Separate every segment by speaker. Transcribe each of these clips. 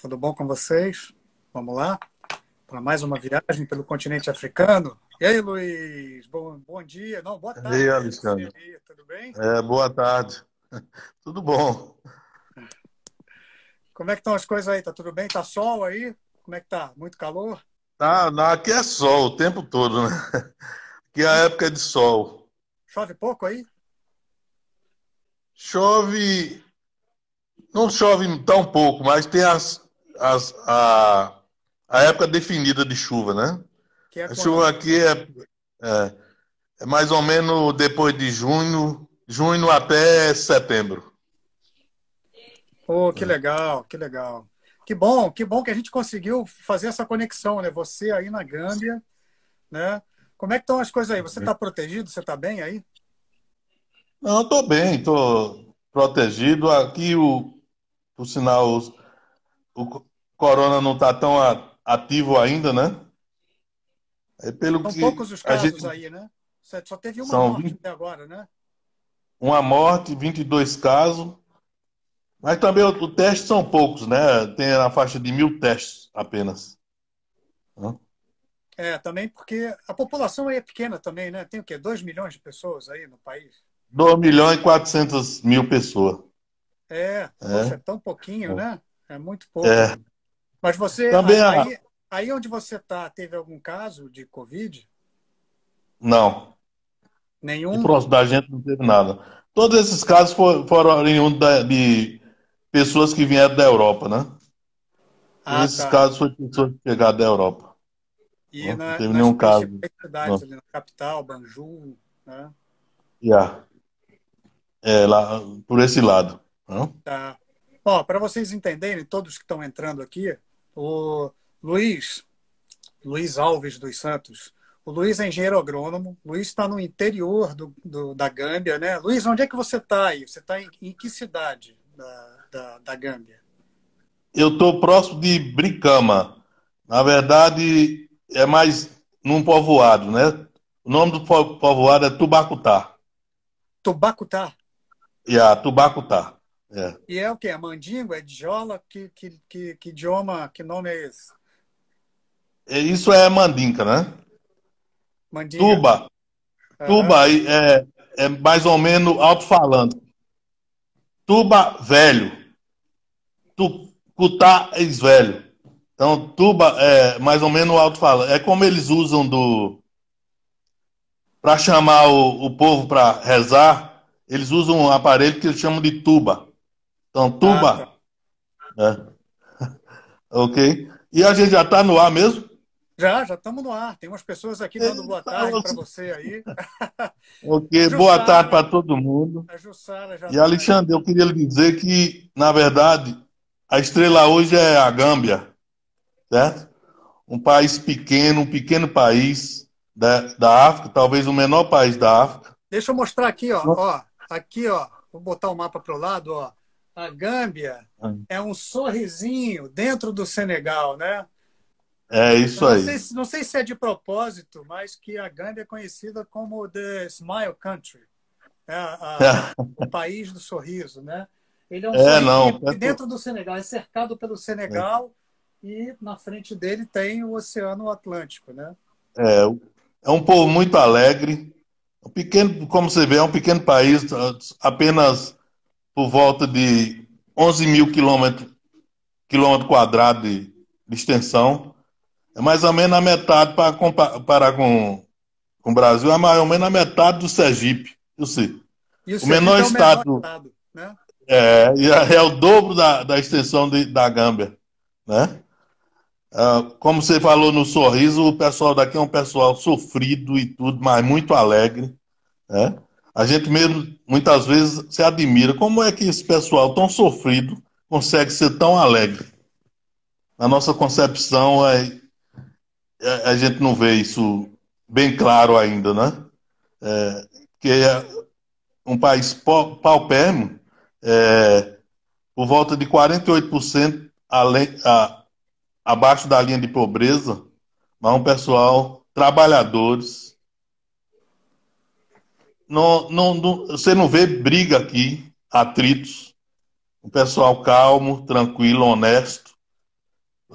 Speaker 1: Tudo bom com vocês? Vamos lá para mais uma viagem pelo continente africano. E aí, Luiz? Bom dia. Não, boa
Speaker 2: E aí,
Speaker 1: tarde para você
Speaker 2: Alexandre?
Speaker 1: aí. Tudo bem?
Speaker 2: Boa tarde. Tudo bom?
Speaker 1: Como é que estão as coisas aí? Tá tudo bem? Tá sol aí? Como é que tá? Muito calor?
Speaker 2: Aqui é sol o tempo todo, né? Aqui é a
Speaker 1: Muito...
Speaker 2: época de sol.
Speaker 1: Chove pouco aí?
Speaker 2: Chove, não chove tão pouco, mas tem as, a época definida de chuva, né?
Speaker 1: Que é
Speaker 2: A chuva
Speaker 1: quando?
Speaker 2: aqui é, é mais ou menos depois de junho até setembro.
Speaker 1: Oh, que legal, que legal. Que bom que a gente conseguiu fazer essa conexão, né? Você aí na Gâmbia, né? Como é que estão as coisas aí? Você está protegido? Você está bem aí?
Speaker 2: Não, estou bem, estou protegido. Aqui, por sinal, o corona não está tão ativo ainda, né? É pelo
Speaker 1: São
Speaker 2: que
Speaker 1: poucos os
Speaker 2: a gente
Speaker 1: casos aí, né? Só teve uma
Speaker 2: são
Speaker 1: morte
Speaker 2: 20,
Speaker 1: até agora, né?
Speaker 2: uma morte, 22 casos, mas também o teste são poucos, né? Tem na faixa de 1.000 testes apenas, né?
Speaker 1: É, também porque a população aí é pequena também, né? Tem o quê? 2 milhões de pessoas aí no país?
Speaker 2: 2.400.000 pessoas.
Speaker 1: É, poxa, é
Speaker 2: É,
Speaker 1: tão pouquinho, né? É muito pouco.
Speaker 2: é.
Speaker 1: Mas você,
Speaker 2: Também
Speaker 1: aí onde você está, teve algum caso de Covid?
Speaker 2: não, e
Speaker 1: Nenhum?
Speaker 2: próximo da gente não teve nada. Todos esses casos foram oriundos de pessoas que vieram da Europa, né? Todos
Speaker 1: Ah,
Speaker 2: esses
Speaker 1: tá.
Speaker 2: casos foram pessoas que chegaram da Europa,
Speaker 1: E
Speaker 2: né? Não teve
Speaker 1: nas
Speaker 2: nenhum caso.
Speaker 1: principais cidades
Speaker 2: Não.
Speaker 1: ali, na capital, Banjul, né?
Speaker 2: Yeah. Lá, por esse lado, né?
Speaker 1: Tá. Ó, para vocês entenderem, todos que estão entrando aqui, o Luiz, Luiz Alves dos Santos. O Luiz é engenheiro agrônomo. O Luiz está no interior da Gâmbia, né? Luiz, onde é que você está aí? Você está em que cidade da Gâmbia?
Speaker 2: Eu estou próximo de Bricama. Na verdade, é mais num povoado, né? O nome do povoado é Tubacutá.
Speaker 1: Tubacutá.
Speaker 2: Tubacutá. É.
Speaker 1: E é o quê? É mandingo? É djola? Que idioma, que nome é esse?
Speaker 2: Isso é Mandinka, né?
Speaker 1: Mandinga.
Speaker 2: Tuba,
Speaker 1: Aham.
Speaker 2: Tuba é mais ou menos alto-falante. Tuba, velho. Cutá, ex-velho. Então, Tuba é mais ou menos alto-falante. É como eles usam para chamar o povo para rezar, eles usam um aparelho que eles chamam de tuba. Então,
Speaker 1: Ah, tá.
Speaker 2: tuba, né? Ok? E a gente já está no ar mesmo?
Speaker 1: Já estamos no ar. Tem umas pessoas aqui dando boa tarde
Speaker 2: Então,
Speaker 1: para você aí. A
Speaker 2: ok, boa tarde
Speaker 1: Jussara,
Speaker 2: para todo mundo.
Speaker 1: a Jussara já
Speaker 2: E
Speaker 1: está aí.
Speaker 2: Alexandre, eu queria lhe dizer que, na verdade, a estrela hoje é a Gâmbia, certo? Um país pequeno, um pequeno país da África, talvez o menor país da África.
Speaker 1: Deixa eu mostrar aqui, ó. Aqui, ó. Vou botar o mapa para o lado, ó. A Gâmbia é um sorrisinho dentro do Senegal, né?
Speaker 2: É
Speaker 1: Eu
Speaker 2: isso
Speaker 1: não
Speaker 2: aí.
Speaker 1: sei, não sei se é de propósito, mas que a Gâmbia é conhecida como The Smile Country, é o país do sorriso, né? Ele é um
Speaker 2: Não.
Speaker 1: sorrisinho dentro do Senegal, é cercado pelo Senegal e na frente dele tem o Oceano Atlântico, né?
Speaker 2: É, é um povo muito alegre. Um pequeno, como você vê, é um pequeno país, apenas por volta de 11 mil quilômetros quadrados de extensão. É mais ou menos a metade, para comparar com o Brasil, é mais ou menos a metade do Sergipe. Eu sei.
Speaker 1: E o
Speaker 2: O menor
Speaker 1: Sergipe é o menor
Speaker 2: estado
Speaker 1: estado, né?
Speaker 2: é o dobro da extensão da Gâmbia, né? Como você falou no sorriso, o pessoal daqui é um pessoal sofrido e tudo, mas muito alegre, né? A gente mesmo muitas vezes se admira como é que esse pessoal tão sofrido consegue ser tão alegre. Na nossa concepção, a gente não vê isso bem claro ainda, né? Que é um país paupérrimo, é, por volta de 48% abaixo da linha de pobreza, mas um pessoal trabalhadores. Você não vê briga aqui, atritos. Um pessoal calmo, tranquilo, honesto.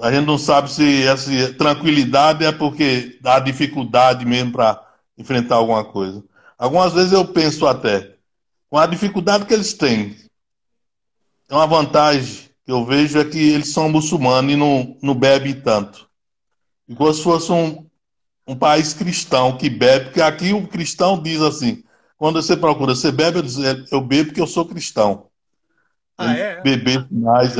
Speaker 2: A gente não sabe se essa tranquilidade é porque dá dificuldade mesmo para enfrentar alguma coisa. Algumas vezes eu penso até, com a dificuldade que eles têm, tem uma vantagem que eu vejo é que eles são muçulmanos e não bebem tanto. Igual se fosse um país cristão que bebe, porque aqui o cristão diz assim, quando você procura, você bebe, eu bebo porque eu sou cristão.
Speaker 1: Ah,
Speaker 2: Ele
Speaker 1: é?
Speaker 2: beber mais,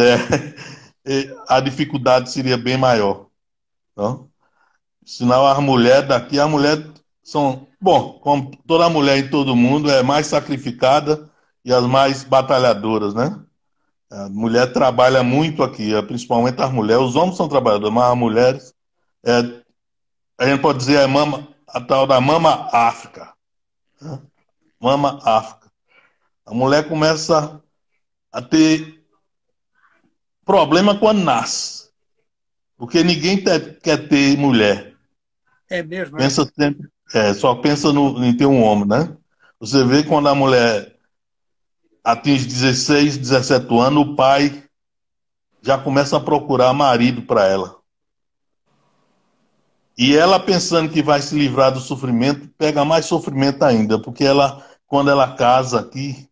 Speaker 2: a dificuldade seria bem maior. Não? Sinal, as mulheres daqui, as mulheres são, bom, como toda mulher em todo mundo, é mais sacrificada e as mais batalhadoras, né? A mulher trabalha muito aqui, principalmente as mulheres. Os homens são trabalhadores, mas as mulheres, é, a gente pode dizer, a tal da mama África. Né? Mama África. A mulher começa a ter problema quando nasce, porque ninguém quer ter mulher.
Speaker 1: É mesmo, é?
Speaker 2: Pensa sempre, só pensa em ter um homem, né? Você vê quando a mulher atinge 16, 17 anos, o pai já começa a procurar marido para ela. E ela pensando que vai se livrar do sofrimento, pega mais sofrimento ainda, porque ela, quando ela casa aqui,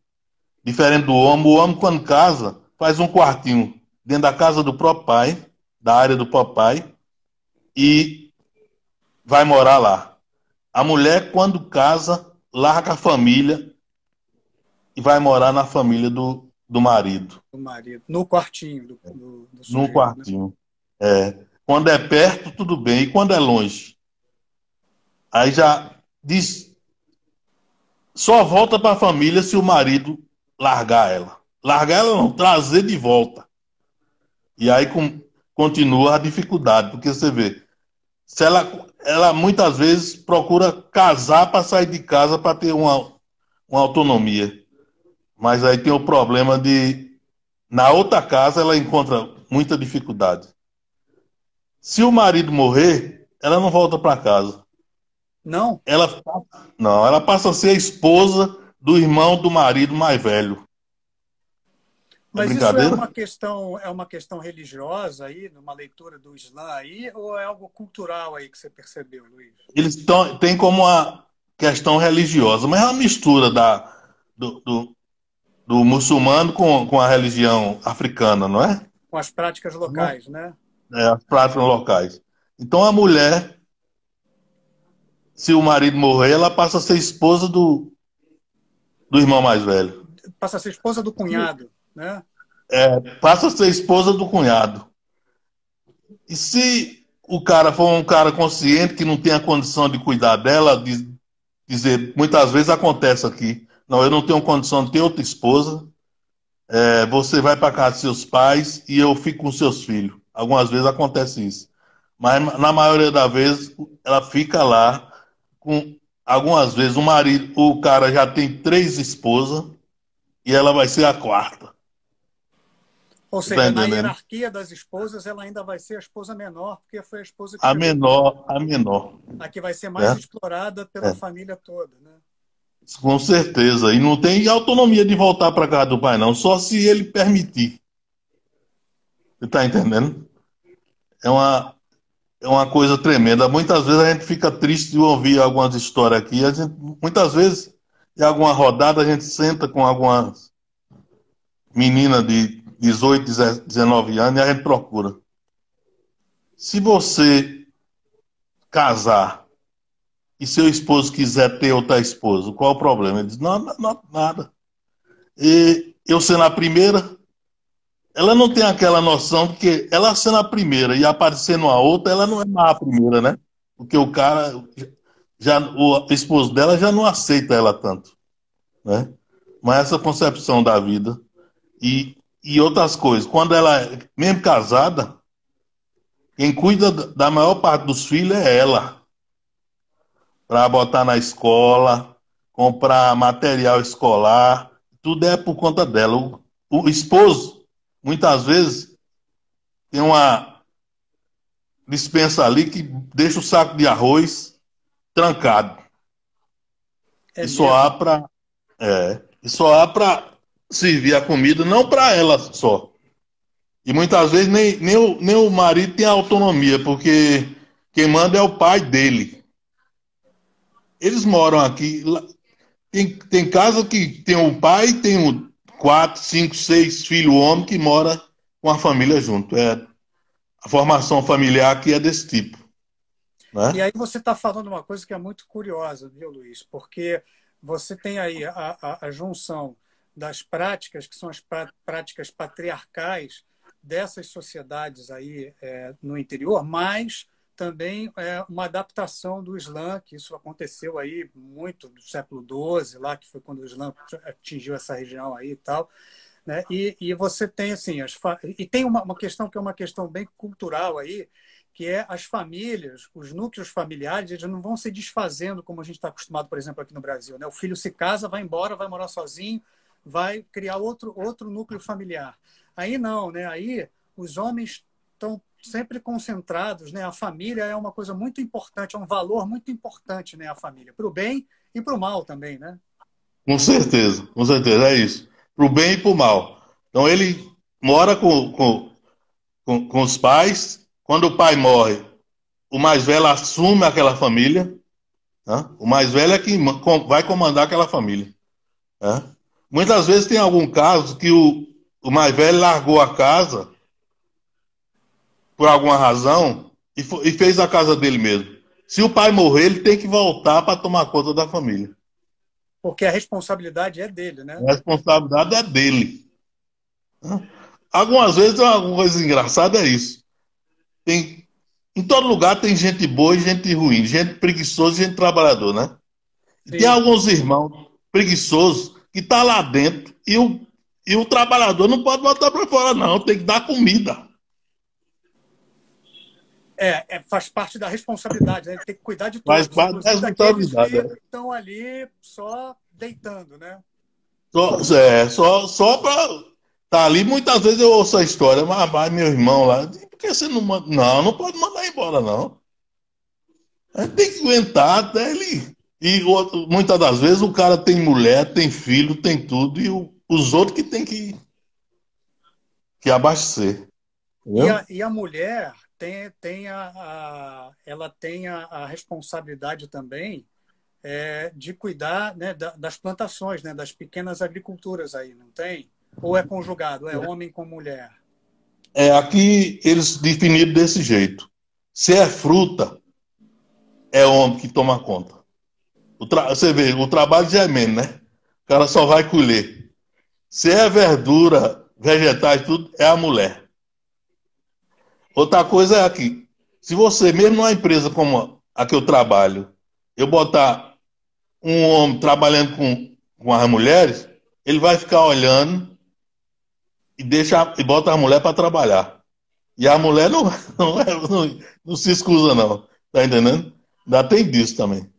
Speaker 2: diferente do homem, o homem quando casa, faz um quartinho dentro da casa do próprio pai, da área do próprio pai, e vai morar lá. A mulher, quando casa, larga a família e vai morar na família do marido,
Speaker 1: Do marido. No quartinho do
Speaker 2: num
Speaker 1: sujeito, né?
Speaker 2: quartinho. Quando é perto, tudo bem. E quando é longe? Aí já diz, só volta para a família se o marido largar ela. Largar ela não, trazer de volta. E aí continua a dificuldade, porque você vê, se ela muitas vezes procura casar para sair de casa para ter uma autonomia. Mas aí tem o problema de, na outra casa, ela encontra muita dificuldade. Se o marido morrer, ela não volta para casa.
Speaker 1: Não,
Speaker 2: Ela, não, ela passa a ser a esposa do irmão do marido mais velho. É
Speaker 1: mas isso
Speaker 2: brincadeira?
Speaker 1: é uma questão religiosa aí, numa leitura do Islã aí, ou é algo cultural aí que você percebeu, Luiz?
Speaker 2: Eles têm como uma questão religiosa, mas é uma mistura do, do, do muçulmano com a religião africana, não é?
Speaker 1: Com as práticas locais, né?
Speaker 2: As práticas locais. Então a mulher, se o marido morrer, ela passa a ser esposa do irmão mais velho.
Speaker 1: Passa a ser esposa do cunhado, né?
Speaker 2: Passa a ser esposa do cunhado. E se o cara for um cara consciente que não tem a condição de cuidar dela, dizer, muitas vezes acontece aqui, não, eu não tenho condição de ter outra esposa, você vai para casa dos seus pais e eu fico com seus filhos. Algumas vezes acontece isso. Mas na maioria das vezes ela fica lá com algumas vezes o cara já tem três esposas e ela vai ser a quarta.
Speaker 1: Ou
Speaker 2: Você tá
Speaker 1: seja, na
Speaker 2: entendendo?
Speaker 1: hierarquia das esposas, ela ainda vai ser a esposa menor, porque foi a esposa que
Speaker 2: A
Speaker 1: chegou primeiro.
Speaker 2: menor, a menor.
Speaker 1: A que vai ser mais
Speaker 2: Né?
Speaker 1: explorada pela
Speaker 2: É,
Speaker 1: família toda, né?
Speaker 2: com certeza. E não tem autonomia de voltar para casa do pai, não. Só se ele permitir. Você está entendendo? É uma, é uma coisa tremenda. Muitas vezes a gente fica triste de ouvir algumas histórias aqui. Muitas vezes, em alguma rodada, a gente senta com algumas meninas de 18, 19 anos e a gente procura. Se você casar e seu esposo quiser ter outra esposa, qual o problema? Ele diz, não, não, nada. E eu sendo a primeira, ela não tem aquela noção de que ela sendo a primeira e aparecendo a outra, ela não é mais a primeira, né? Porque o cara, o esposo dela já não aceita ela tanto, né? Mas essa concepção da vida e outras coisas. Quando ela é mesmo casada, quem cuida da maior parte dos filhos é ela. Para botar na escola, comprar material escolar, tudo é por conta dela. O esposo, muitas vezes, tem uma dispensa ali que deixa o saco de arroz trancado.
Speaker 1: É
Speaker 2: E só
Speaker 1: mesmo.
Speaker 2: há para e só há para servir a comida, não para ela só, E muitas vezes nem o marido tem autonomia, porque quem manda é o pai dele. Eles moram aqui. Tem casa que tem o pai, tem quatro, cinco, seis filhos homens que mora com a família junto. A formação familiar aqui é desse tipo,
Speaker 1: E
Speaker 2: né?
Speaker 1: aí você está falando uma coisa que é muito curiosa, viu, Luiz? Porque você tem aí a junção das práticas, que são as práticas patriarcais dessas sociedades aí no interior, mas também uma adaptação do Islã, que isso aconteceu aí muito no século XII, lá que foi quando o Islã atingiu essa região aí e tal, né? E você tem assim e tem uma questão que é uma questão bem cultural aí, que é as famílias, os núcleos familiares, eles não vão se desfazendo como a gente está acostumado, por exemplo, aqui no Brasil, né? O filho se casa, vai embora, vai morar sozinho, vai criar outro núcleo familiar. Aí não, né? Aí os homens estão sempre concentrados, né? A família é uma coisa muito importante, é um valor muito importante, né? A família, para o bem e para o mal também, né?
Speaker 2: Com certeza, é isso. Pro bem e pro mal. Então ele mora com os pais. Quando o pai morre, o mais velho assume aquela família. Né? O mais velho é quem vai comandar aquela família. Né? Muitas vezes tem algum caso que o mais velho largou a casa por alguma razão e fez a casa dele mesmo. Se o pai morrer, ele tem que voltar para tomar conta da família.
Speaker 1: Porque a responsabilidade é dele, né?
Speaker 2: A responsabilidade é dele. Né? Algumas vezes, uma coisa engraçada é isso. Em todo lugar tem gente boa e gente ruim, gente preguiçosa e gente trabalhador, né? E tem
Speaker 1: Sim.
Speaker 2: alguns irmãos preguiçosos que tá lá dentro e o trabalhador não pode botar para fora, não. Tem que dar comida.
Speaker 1: Faz parte da responsabilidade, né? Ele tem que cuidar de
Speaker 2: Faz
Speaker 1: todos,
Speaker 2: parte da
Speaker 1: inclusive daqueles
Speaker 2: responsabilidade.
Speaker 1: que
Speaker 2: É.
Speaker 1: estão ali só deitando, né?
Speaker 2: Só para tá ali. Muitas vezes eu ouço a história, mas vai meu irmão lá. Por que você não manda? Não, não pode mandar embora, não. A gente tem que aguentar até ele. Muitas das vezes o cara tem mulher, tem filho, tem tudo, e os outros que tem que abastecer. Entendeu?
Speaker 1: E a mulher tem ela tem a responsabilidade também de cuidar, né, das plantações, né, das pequenas agriculturas aí, não tem? Ou é conjugado, é homem com mulher?
Speaker 2: Aqui eles definiram desse jeito. Se é fruta, é homem que toma conta. Você vê, o trabalho já é menos, né? O cara só vai colher. Se é verdura, vegetais, tudo, é a mulher. Outra coisa é aqui. Se você, mesmo numa empresa como a que eu trabalho, eu botar um homem trabalhando com as mulheres, ele vai ficar olhando e bota a mulher para trabalhar. E a mulher não se escusa, não. Tá entendendo? Ainda tem disso também.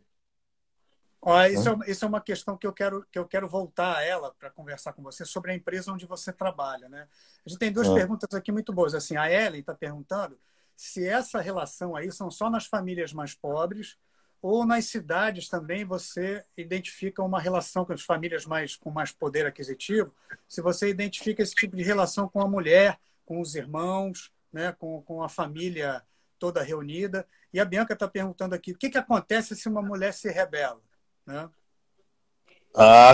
Speaker 1: Ó,
Speaker 2: Né?
Speaker 1: isso é uma questão que eu quero voltar a ela para conversar com você sobre a empresa onde você trabalha, né? A gente tem duas
Speaker 2: É.
Speaker 1: perguntas aqui muito boas. Assim, a Ellen está perguntando se essa relação aí são só nas famílias mais pobres ou nas cidades também você identifica uma relação com as famílias com mais poder aquisitivo, se você identifica esse tipo de relação com a mulher, com os irmãos, né, com a família toda reunida. E a Bianca está perguntando aqui, o que acontece se uma mulher se rebela? Né?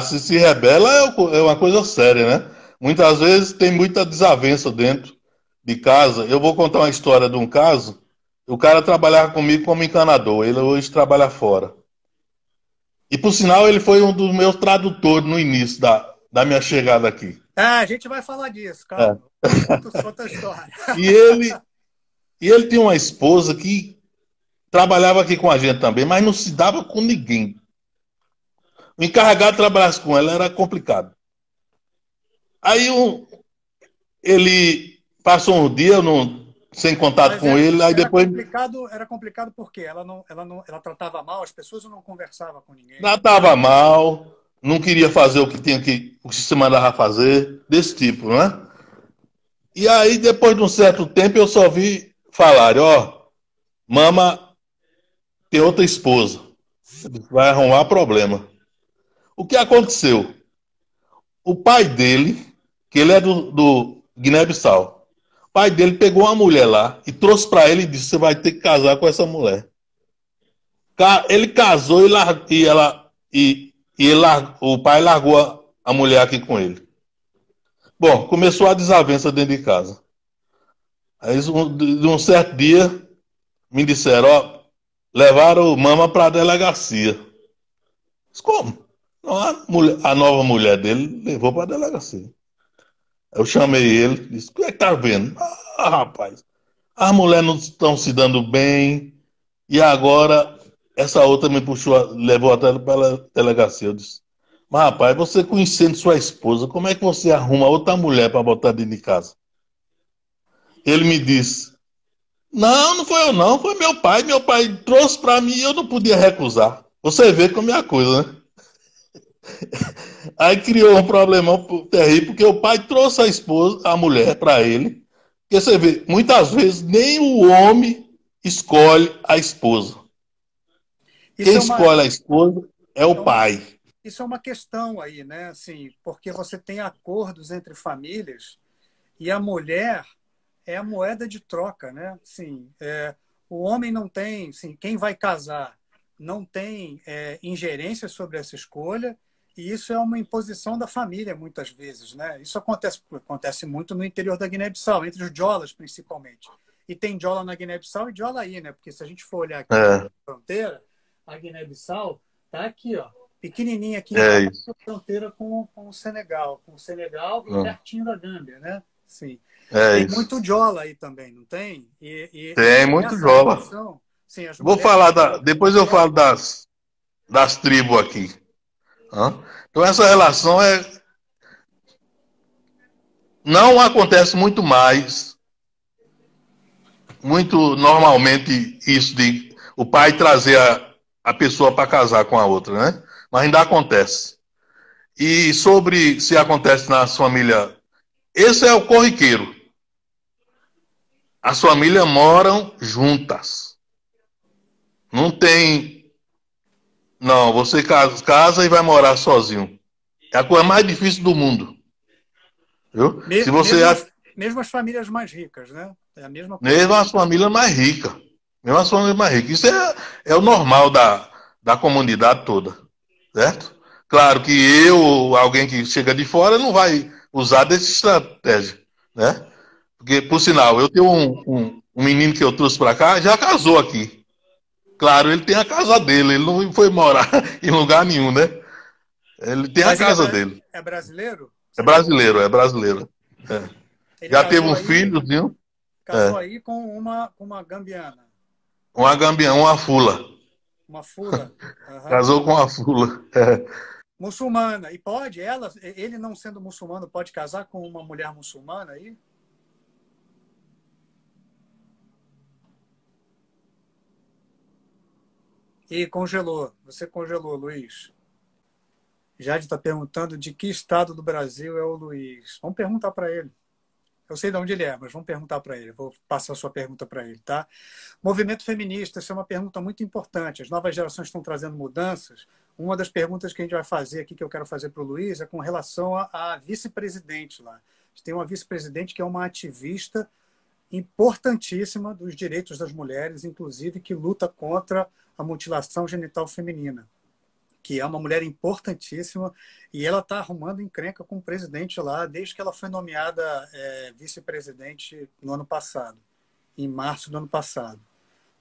Speaker 2: Se rebela é uma coisa séria, né? Muitas vezes tem muita desavença dentro de casa. Eu vou contar uma história de um caso. O cara trabalhava comigo como encanador. Ele hoje trabalha fora. E por sinal, ele foi um dos meus tradutores no início da minha chegada aqui.
Speaker 1: A gente vai falar disso,
Speaker 2: É.
Speaker 1: calma. Conta a história.
Speaker 2: E ele tinha uma esposa que trabalhava aqui com a gente também, mas não se dava com ninguém. O encarregado de trabalhar com ela era complicado. Aí ele passou um dia sem contato
Speaker 1: Mas
Speaker 2: com ele, aí depois
Speaker 1: era complicado porque ela tratava mal as pessoas ou não conversava com ninguém.
Speaker 2: tratava mal, não queria fazer o que se mandava fazer, desse tipo, né? E aí, depois de um certo tempo, eu só vi falar, ó, mama tem outra esposa, vai arrumar problema. O que aconteceu? O pai dele, que ele é do Guiné-Bissau, pai dele pegou uma mulher lá e trouxe para ele e disse: você vai ter que casar com essa mulher. Ele casou o pai largou a mulher aqui com ele. Bom, começou a desavença dentro de casa. Aí, de um certo dia, me disseram: ó, levaram o Mama para a delegacia. Mas como? Não, a nova mulher dele levou para a delegacia. Eu chamei ele, disse: o que é que tá vendo? Ah, rapaz, as mulheres não estão se dando bem, e agora essa outra me puxou, levou até para a delegacia. Eu disse: mas rapaz, você conhecendo sua esposa, como é que você arruma outra mulher para botar dentro de casa? Ele me disse: não, não foi eu não, foi meu pai. Meu pai trouxe para mim e eu não podia recusar. Você vê como é a coisa, né? Aí criou um problemão terrível, porque o pai trouxe a esposa, a mulher, para ele. Porque você vê, muitas vezes nem o homem escolhe a esposa.
Speaker 1: Isso
Speaker 2: Quem
Speaker 1: é uma,
Speaker 2: escolhe a esposa é
Speaker 1: é
Speaker 2: o
Speaker 1: uma,
Speaker 2: pai.
Speaker 1: isso é uma questão aí, né? Assim, porque você tem acordos entre famílias e a mulher é a moeda de troca, né? Sim, o homem não tem, sim, quem vai casar não tem ingerência sobre essa escolha e isso é uma imposição da família muitas vezes, né? Isso acontece muito no interior da Guiné-Bissau, entre os jolas principalmente. E tem jola na Guiné-Bissau e jola aí, né? Porque se a gente for olhar aqui na
Speaker 2: É,
Speaker 1: fronteira, a Guiné-Bissau tá aqui, ó, pequenininha aqui,
Speaker 2: é
Speaker 1: quase
Speaker 2: isso.
Speaker 1: na fronteira com o Senegal e pertinho da Gâmbia, né? Sim.
Speaker 2: É
Speaker 1: Tem
Speaker 2: isso.
Speaker 1: muito jola aí também, não tem? E
Speaker 2: Tem muito
Speaker 1: essa
Speaker 2: jola.
Speaker 1: relação, sim, as
Speaker 2: Vou
Speaker 1: mulheres.
Speaker 2: falar depois eu falo das tribos aqui. Hã? Então essa relação não acontece muito mais, muito normalmente isso de o pai trazer a pessoa para casar com a outra, né? Mas ainda acontece. E sobre se acontece na família, esse é o corriqueiro. As famílias moram juntas. Não tem, não, você casa e vai morar sozinho. É a coisa mais difícil do mundo, viu? Se você
Speaker 1: Mesmo as famílias mais ricas, né? É a mesma coisa.
Speaker 2: mesmo as famílias mais ricas, mesmo as famílias mais ricas, isso é o normal da comunidade toda, certo? Claro que alguém que chega de fora, não vai usar dessa estratégia, né? Porque, por sinal, eu tenho um menino que eu trouxe para cá, já casou aqui. Claro, ele tem a casa dele, ele não foi morar em lugar nenhum, né? Ele tem a
Speaker 1: Mas ele
Speaker 2: casa dele.
Speaker 1: é brasileiro?
Speaker 2: É
Speaker 1: Você falou?
Speaker 2: brasileiro, é brasileiro. É.
Speaker 1: Ele
Speaker 2: Já teve um filhozinho,
Speaker 1: casou
Speaker 2: é.
Speaker 1: aí com uma gambiana,
Speaker 2: Uma gambiã, uma fula.
Speaker 1: uma fula. Aham.
Speaker 2: Casou com uma fula. É.
Speaker 1: Muçulmana. E pode, ele não sendo muçulmano, pode casar com uma mulher muçulmana aí? E congelou. Você congelou, Luiz. Jade está perguntando de que estado do Brasil é o Luiz. Vamos perguntar para ele. Eu sei de onde ele é, mas vamos perguntar para ele. Vou passar a sua pergunta para ele, tá? Movimento feminista, essa é uma pergunta muito importante. As novas gerações estão trazendo mudanças. Uma das perguntas que a gente vai fazer aqui, que eu quero fazer para o Luiz, é com relação à vice-presidente lá. A gente tem uma vice-presidente que é uma ativista importantíssima dos direitos das mulheres, inclusive que luta contra a mutilação genital feminina, que é uma mulher importantíssima, e ela está arrumando encrenca com o presidente lá, desde que ela foi nomeada vice-presidente no ano passado, em março do ano passado.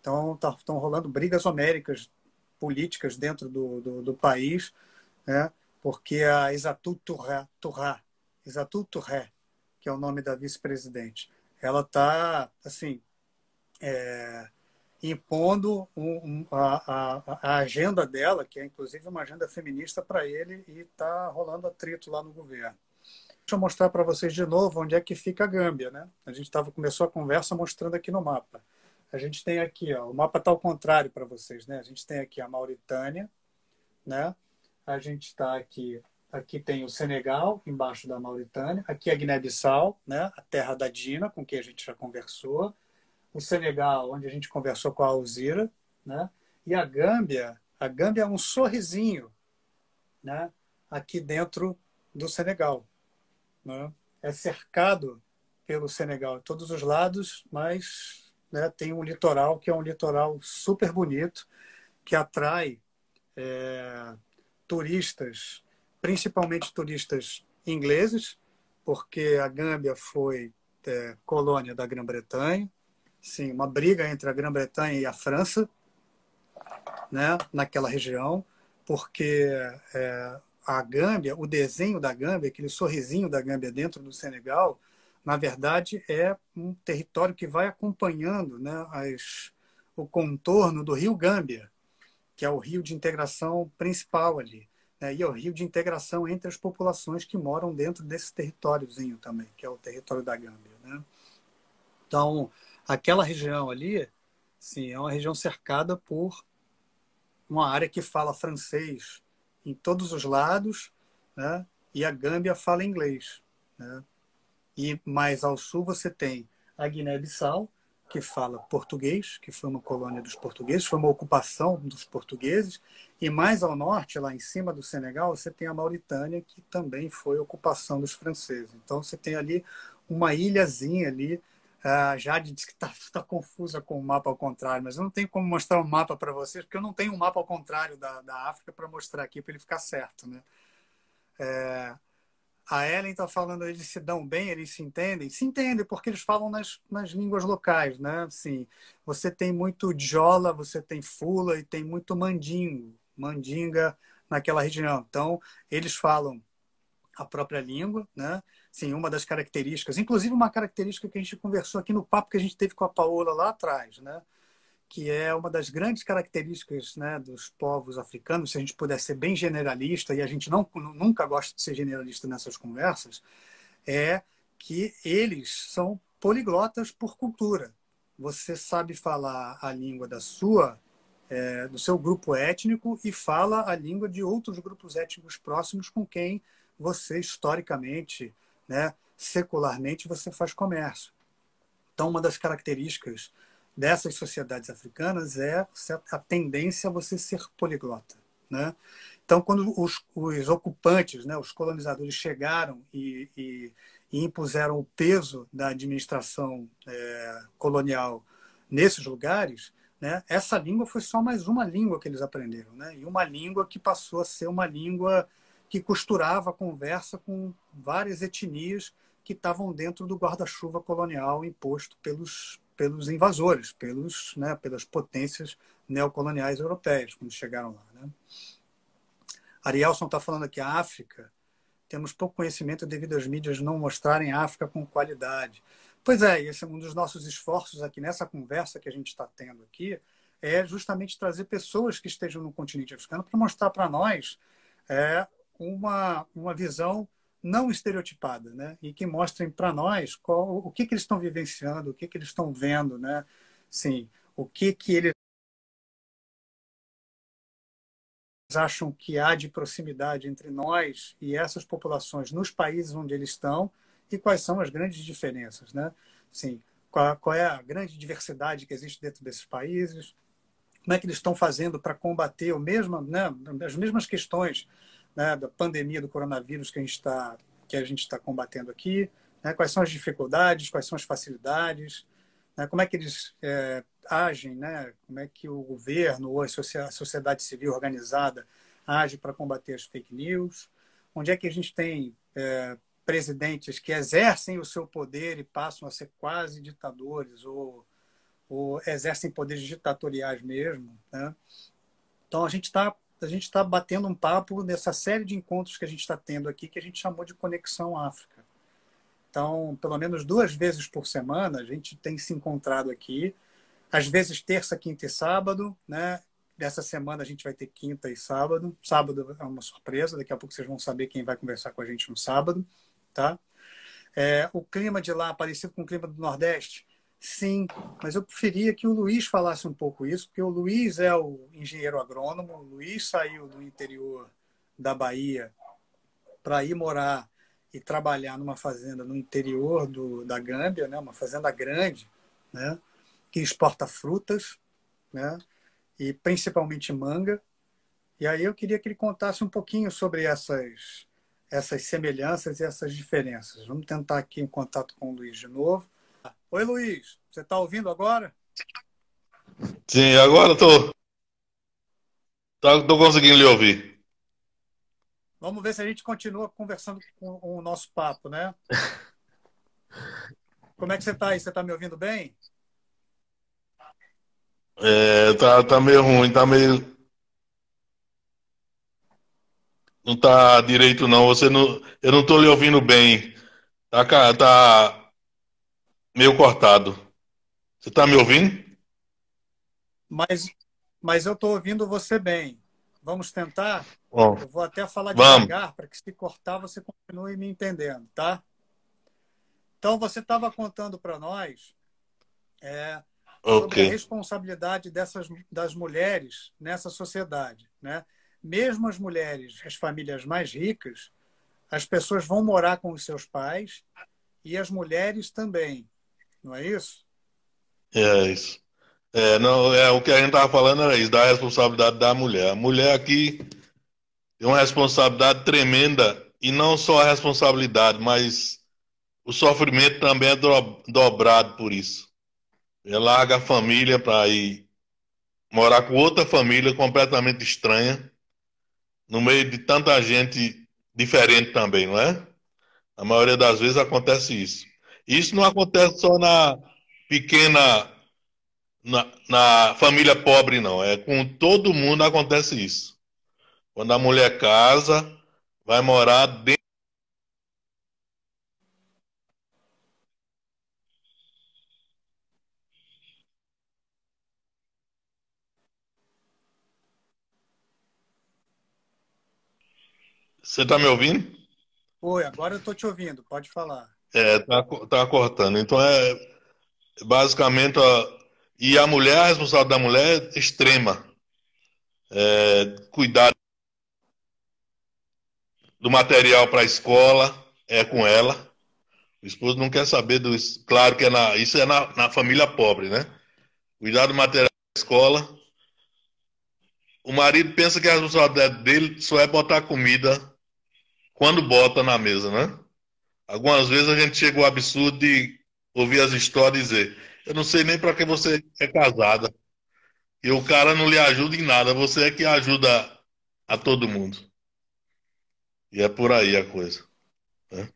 Speaker 1: Então, estão rolando brigas homéricas políticas dentro do país, né? Porque a Isatou Touré, que é o nome da vice-presidente, ela está, assim, impondo a agenda dela, que é inclusive uma agenda feminista para ele, e está rolando atrito lá no governo. Deixa eu mostrar para vocês de novo onde é que fica a Gâmbia, né? A gente começou a conversa mostrando aqui no mapa. A gente tem aqui, ó, o mapa está ao contrário para vocês, né? A gente tem aqui a Mauritânia, né? A gente está aqui tem o Senegal, embaixo da Mauritânia. Aqui a Guiné-Bissau, né? A terra da Dina, com quem a gente já conversou. O Senegal, onde a gente conversou com a Alzira, né? E a Gâmbia é um sorrisinho, né? Aqui dentro do Senegal, né? É cercado pelo Senegal de todos os lados, mas, né, tem um litoral que é um litoral super bonito, que atrai turistas, principalmente turistas ingleses, porque a Gâmbia foi colônia da Grã-Bretanha, sim, uma briga entre a Grã-Bretanha e a França, né, naquela região, porque a Gâmbia, o desenho da Gâmbia, aquele sorrisinho da Gâmbia dentro do Senegal, na verdade é um território que vai acompanhando, né, o contorno do rio Gâmbia, que é o rio de integração principal ali, né, e é o rio de integração entre as populações que moram dentro desse territóriozinho também, que é o território da Gâmbia, né? Então, aquela região ali, sim, é uma região cercada por uma área que fala francês em todos os lados, né? E a Gâmbia fala inglês, né? E mais ao sul você tem a Guiné-Bissau, que fala português, que foi uma colônia dos portugueses, foi uma ocupação dos portugueses, e mais ao norte, lá em cima do Senegal, você tem a Mauritânia, que também foi ocupação dos franceses. Então você tem ali uma ilhazinha ali. A Jade disse que está confusa com o mapa ao contrário, mas eu não tenho como mostrar um mapa para vocês, porque eu não tenho um mapa ao contrário da África para mostrar aqui, para ele ficar certo, né? A Ellen está falando, eles se dão bem, eles se entendem? Se entendem, porque eles falam nas línguas locais, né? Assim, você tem muito Djola, você tem Fula e tem muito Mandingo, Mandinga naquela região. Então, eles falam a própria língua, né? Sim, uma das características, inclusive uma característica que a gente conversou aqui no papo que a gente teve com a Paola lá atrás, né? Que é uma das grandes características, né, dos povos africanos, se a gente puder ser bem generalista, e a gente nunca gosta de ser generalista nessas conversas, é que eles são poliglotas por cultura. Você sabe falar a língua do seu grupo étnico e fala a língua de outros grupos étnicos próximos com quem você, historicamente, né, secularmente, você faz comércio. Então, uma das características dessas sociedades africanas é a tendência a você ser poliglota, né? Então, quando os ocupantes, né, os colonizadores chegaram e impuseram o peso da administração colonial nesses lugares, né, essa língua foi só mais uma língua que eles aprenderam, né? E uma língua que passou a ser uma língua que costurava a conversa com várias etnias que estavam dentro do guarda-chuva colonial imposto pelos invasores, né, pelas potências neocoloniais europeias, quando chegaram lá, né? Arielson está falando aqui, a África, temos pouco conhecimento devido às mídias não mostrarem a África com qualidade. Pois é, esse é um dos nossos esforços aqui nessa conversa que a gente está tendo aqui, é justamente trazer pessoas que estejam no continente africano para mostrar para nós uma visão não estereotipada, né? E que mostrem para nós o que eles estão vivenciando, o que eles estão vendo, né? Sim, o que eles acham que há de proximidade entre nós e essas populações nos países onde eles estão e quais são as grandes diferenças, né? Sim, qual é a grande diversidade que existe dentro desses países, como é que eles estão fazendo para combater né, as mesmas questões, né, da pandemia do coronavírus que a gente está combatendo aqui, né, quais são as dificuldades, quais são as facilidades, né, como é que eles agem, né, como é que o governo ou a sociedade civil organizada age para combater as fake news, onde é que a gente tem presidentes que exercem o seu poder e passam a ser quase ditadores ou exercem poderes ditatoriais mesmo, né? Então a gente tá batendo um papo nessa série de encontros que a gente está tendo aqui, que a gente chamou de Conexão África. Então, pelo menos 2 vezes por semana, a gente tem se encontrado aqui, às vezes terça, quinta e sábado, né? Dessa semana a gente vai ter quinta e sábado. Sábado é uma surpresa, daqui a pouco vocês vão saber quem vai conversar com a gente no sábado, tá? O clima de lá parecido com o clima do Nordeste? Sim, mas eu preferia que o Luiz falasse um pouco isso, porque o Luiz é o engenheiro agrônomo, o Luiz saiu do interior da Bahia para ir morar e trabalhar numa fazenda no interior da Gâmbia, né, uma fazenda grande, né, que exporta frutas, né, e principalmente manga. E aí eu queria que ele contasse um pouquinho sobre essas semelhanças e essas diferenças. Vamos tentar aqui em contato com o Luiz de novo. Oi, Luiz, você está ouvindo agora?
Speaker 2: Sim, agora tô conseguindo lhe ouvir.
Speaker 1: Vamos ver se a gente continua conversando com o nosso papo, né? Como é que você está aí? Você está me ouvindo bem?
Speaker 2: Tá meio ruim, tá meio. Não tá direito, não. Eu não tô lhe ouvindo bem. Tá meio cortado. Você tá me ouvindo?
Speaker 1: Mas, mas eu estou ouvindo você bem. Vamos tentar?
Speaker 2: Bom,
Speaker 1: Eu vou até falar
Speaker 2: vamos.
Speaker 1: devagar para que, se cortar, você continue me entendendo, tá? Então, você estava contando para nós
Speaker 2: Ok.
Speaker 1: sobre a responsabilidade das mulheres nessa sociedade, né? Mesmo as mulheres, as famílias mais ricas, as pessoas vão morar com os seus pais e as mulheres também, não é isso?
Speaker 2: É isso. Não, o que a gente tava falando era isso, da responsabilidade da mulher. A mulher aqui tem uma responsabilidade tremenda, e não só a responsabilidade, mas o sofrimento também é dobrado por isso. Ela larga a família para ir morar com outra família completamente estranha, no meio de tanta gente diferente também, não é? A maioria das vezes acontece isso. Isso não acontece só na pequena, na família pobre, não. É com todo mundo acontece isso. Quando a mulher casa, vai morar dentro. Você está me ouvindo?
Speaker 1: Oi, agora eu estou te ouvindo, pode falar.
Speaker 2: Tá cortando. Então basicamente, e a mulher, a responsável da mulher é extrema. Cuidar do material para a escola é com ela. O esposo não quer saber do. Claro que isso é na família pobre, né? Cuidar do material da escola. O marido pensa que a responsabilidade dele só é botar comida quando bota na mesa, né? Algumas vezes a gente chega ao absurdo de ouvir as histórias e dizer: eu não sei nem para que você é casada. E o cara não lhe ajuda em nada, você é que ajuda a todo mundo. E é por aí a coisa, né?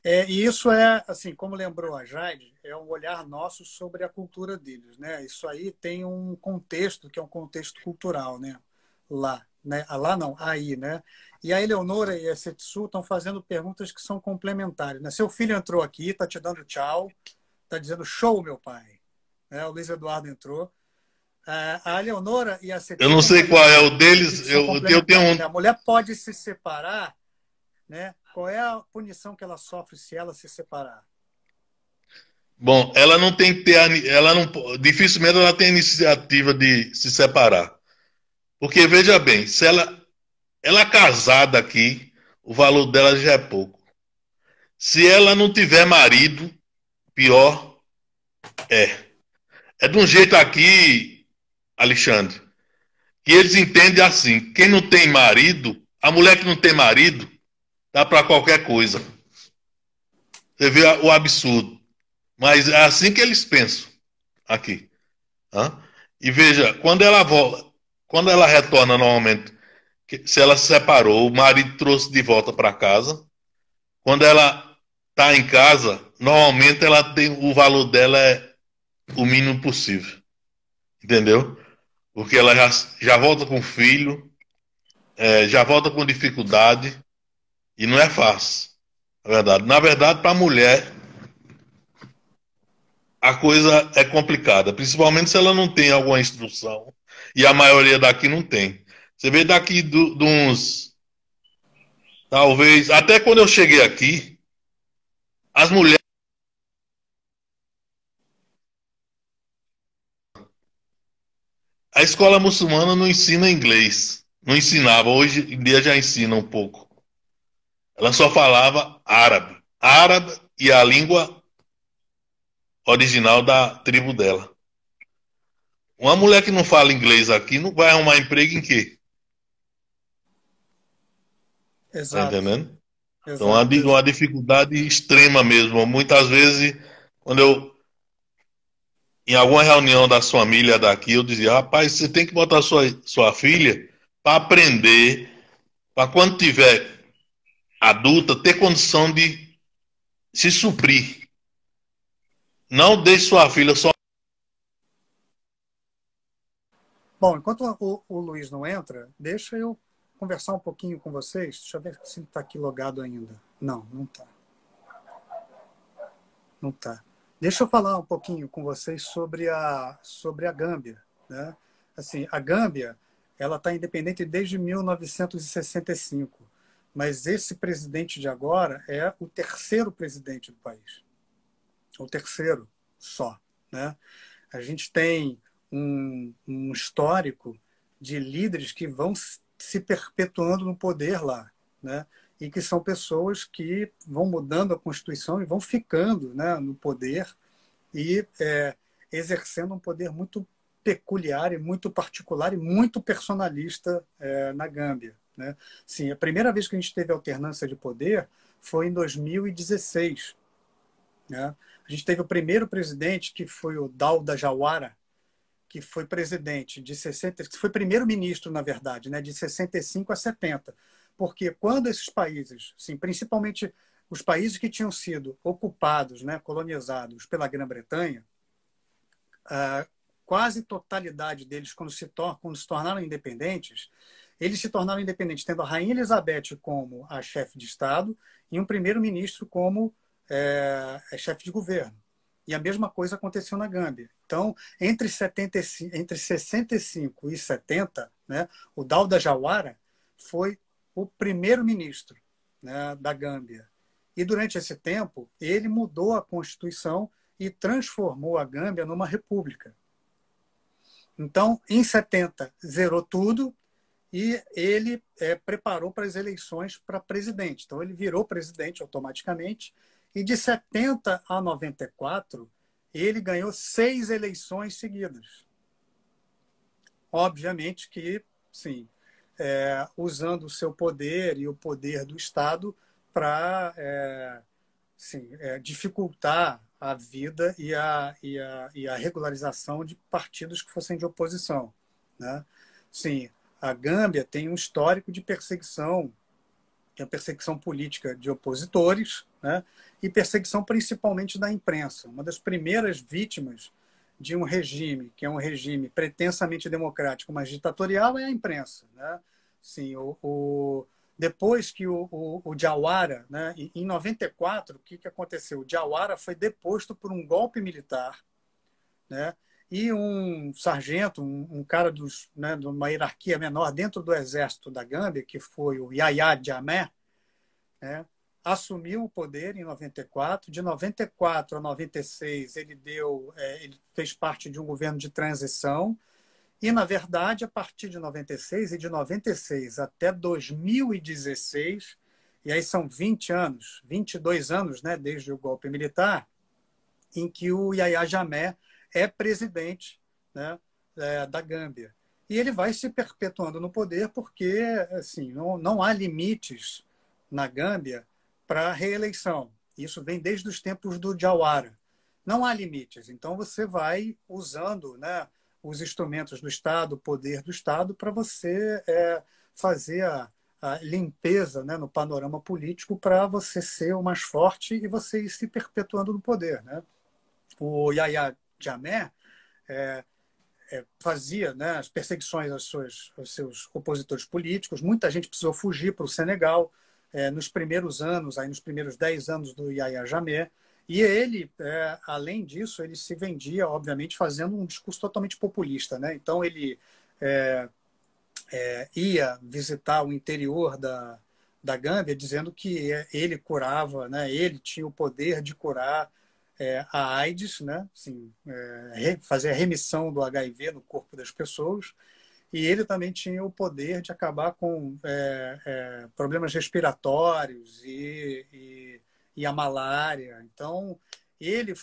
Speaker 1: E isso é, assim, como lembrou a Jade, é um olhar nosso sobre a cultura deles, né? Isso aí tem um contexto que é um contexto cultural, né? Lá, né? Lá não, aí, né? E a Eleonora e a Setsu estão fazendo perguntas que são complementares, né? Seu filho entrou aqui, está te dando tchau, está dizendo show, meu pai. Né? O Luiz Eduardo entrou. A Eleonora e a
Speaker 2: Eu
Speaker 1: Setsu
Speaker 2: não
Speaker 1: estão
Speaker 2: sei
Speaker 1: fazendo
Speaker 2: qual é o
Speaker 1: perguntas aqui que
Speaker 2: deles,
Speaker 1: são
Speaker 2: eu tenho
Speaker 1: complementares,
Speaker 2: um.
Speaker 1: né? A mulher pode se separar, né? Qual é a punição que ela sofre se ela se separar?
Speaker 2: Bom, ela não tem que ter. Ela não, dificilmente ela tem a iniciativa de se separar. Porque, veja bem, se ela casada aqui, o valor dela já é pouco. Se ela não tiver marido, pior é. É de um jeito aqui, Alexandre, que eles entendem assim: quem não tem marido, a mulher que não tem marido, dá para qualquer coisa. Você vê o absurdo. Mas é assim que eles pensam aqui. Tá? E veja, quando ela retorna normalmente, se ela se separou, o marido trouxe de volta para casa. Quando ela está em casa, normalmente ela tem o valor dela é o mínimo possível, entendeu? Porque ela já volta com filho, já volta com dificuldade e não é fácil, na verdade. Na verdade, para a mulher a coisa é complicada, principalmente se ela não tem alguma instrução e a maioria daqui não tem. Você vê daqui de uns, talvez, até quando eu cheguei aqui, as mulheres. A escola muçulmana não ensina inglês. Não ensinava, hoje em dia já ensina um pouco. Ela só falava árabe. Árabe e a língua original da tribo dela. Uma mulher que não fala inglês aqui não vai arrumar emprego em quê? Tá
Speaker 1: Exato,
Speaker 2: entendendo? Então,
Speaker 1: exato,
Speaker 2: uma
Speaker 1: exato.
Speaker 2: dificuldade extrema mesmo. Muitas vezes, quando eu, em alguma reunião da família daqui, eu dizia, rapaz, você tem que botar sua filha para aprender, para quando tiver adulta, ter condição de se suprir. Não deixe sua filha só.
Speaker 1: Bom, enquanto o Luiz não entra, deixa eu conversar um pouquinho com vocês. Deixa eu ver se ele está aqui logado ainda. Não, não está. Não está. Deixa eu falar um pouquinho com vocês sobre a Gâmbia. Né? Assim, a Gâmbia ela está independente desde 1965, mas esse presidente de agora é o terceiro presidente do país. O terceiro só. Né? A gente tem um histórico de líderes que vão se perpetuando no poder lá, né? E que são pessoas que vão mudando a Constituição e vão ficando, né, no poder e exercendo um poder muito peculiar e muito particular e muito personalista na Gâmbia. Né? Sim, a primeira vez que a gente teve alternância de poder foi em 2016. Né? A gente teve o primeiro presidente, que foi o Dawda Jawara, que foi presidente de 60, que foi primeiro-ministro, na verdade, né, de 65 a 70. Porque quando esses países, sim, principalmente os países que tinham sido ocupados, né, colonizados pela Grã-Bretanha, a quase totalidade deles, quando se tornaram independentes, eles se tornaram independentes tendo a Rainha Elizabeth como a chefe de Estado e um primeiro-ministro como chefe de governo. E a mesma coisa aconteceu na Gâmbia. Então, entre 65 e 70, né, o Dawda Jawara foi o primeiro-ministro, né, da Gâmbia. E durante esse tempo, ele mudou a Constituição e transformou a Gâmbia numa república. Então, em 70, zerou tudo e ele preparou para as eleições para presidente. Então, ele virou presidente automaticamente e de 70 a 94, ele ganhou 6 eleições seguidas. Obviamente que, sim, usando o seu poder e o poder do Estado para sim, dificultar a vida e a regularização de partidos que fossem de oposição. Né? Sim, a Gâmbia tem um histórico de perseguição, que é a perseguição política de opositores, né? E perseguição principalmente da imprensa. Uma das primeiras vítimas de um regime, que é um regime pretensamente democrático, mas ditatorial, é a imprensa. Né? Sim, depois que o Jawara, né, em 94, o que aconteceu? O Jawara foi deposto por um golpe militar, né? E um sargento, um cara né, de uma hierarquia menor dentro do exército da Gâmbia, que foi o Yahya Jammeh, né, assumiu o poder em 94. De 94 a 96, ele fez parte de um governo de transição. E, na verdade, a partir de 96 e de 96 até 2016, e aí são 20 anos, 22 anos, né, desde o golpe militar, em que o Yahya Jammeh é presidente, né, da Gâmbia. E ele vai se perpetuando no poder porque assim, não há limites na Gâmbia para reeleição. Isso vem desde os tempos do Jawara. Não há limites. Então você vai usando, né, os instrumentos do Estado, o poder do Estado, para você fazer a limpeza, né, no panorama político para você ser o mais forte e você ir se perpetuando no poder. Né? O Yahya Jammeh fazia, né, as perseguições aos seus opositores políticos. Muita gente precisou fugir para o Senegal nos primeiros anos, aí nos primeiros 10 anos do Yahya Jammeh. E ele, além disso, ele se vendia, obviamente, fazendo um discurso totalmente populista. Né? Então, ele ia visitar o interior da Gâmbia dizendo que ele curava, né? Ele tinha o poder de curar a AIDS, né? Assim, fazer a remissão do HIV no corpo das pessoas. E ele também tinha o poder de acabar com problemas respiratórios e a malária. Então, ele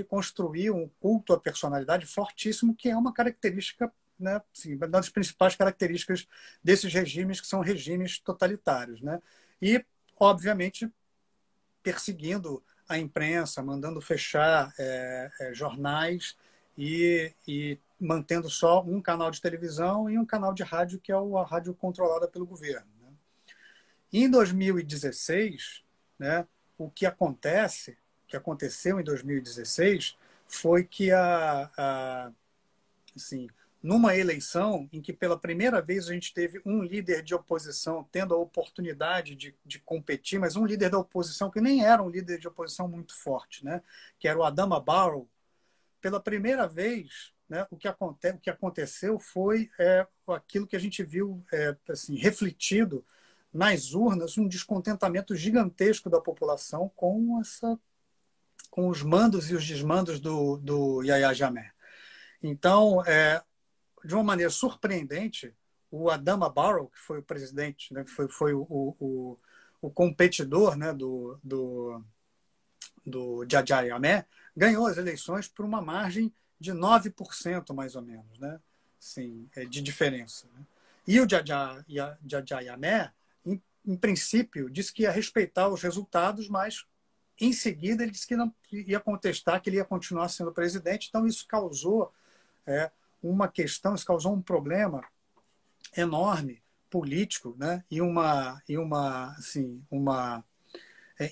Speaker 1: construiu um culto à personalidade fortíssimo, que é uma característica né, assim, uma das principais características desses regimes, que são regimes totalitários, né? E, obviamente, perseguindo a imprensa, mandando fechar jornais e mantendo só um canal de televisão e um canal de rádio, que é a rádio controlada pelo governo, né? Em 2016, né, o que aconteceu em 2016 foi que assim, numa eleição em que pela primeira vez a gente teve um líder de oposição tendo a oportunidade de competir, mas um líder da oposição que nem era um líder de oposição muito forte, né, que era o Adama Barrow. Pela primeira vez, né, o que aconteceu foi aquilo que a gente viu assim, refletido nas urnas, um descontentamento gigantesco da população com os mandos e os desmandos do Yahya Jammeh. Então, de uma maneira surpreendente, o Adama Barrow, que foi o presidente, né, foi o competidor, né, do Yahya Jammeh, ganhou as eleições por uma margem de 9%, mais ou menos, né? Sim, de diferença, né? E o Yahya Jammeh, em princípio, disse que ia respeitar os resultados, mas em seguida ele disse que não ia contestar, que ele ia continuar sendo presidente. Então isso causou uma questão, isso causou um problema enorme político, né? Uma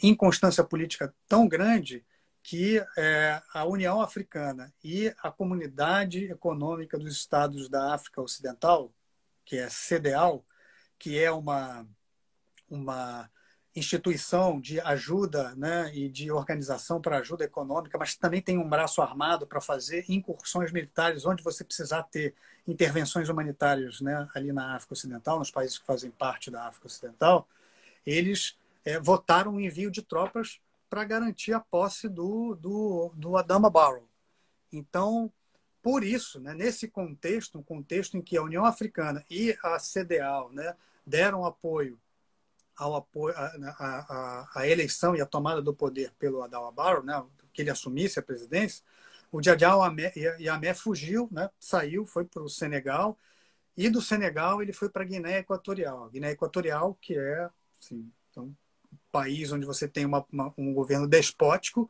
Speaker 1: inconstância política tão grande que a União Africana e a Comunidade Econômica dos Estados da África Ocidental, que é CEDEAO, que é uma instituição de ajuda, né, e de organização para ajuda econômica, mas também tem um braço armado para fazer incursões militares onde você precisar ter intervenções humanitárias, né, ali na África Ocidental, nos países que fazem parte da África Ocidental. Eles votaram o envio de tropas para garantir a posse do Adama Barrow. Então, por isso, né, nesse contexto, um contexto em que a União Africana e a CEDEAO, né, deram apoio à eleição e à tomada do poder pelo Adama Barrow, né, que ele assumisse a presidência, o Yahya Jammeh fugiu, né, saiu, foi para o Senegal, e do Senegal ele foi para a Guiné Equatorial. A Guiné Equatorial, que é assim, um país onde você tem um governo despótico,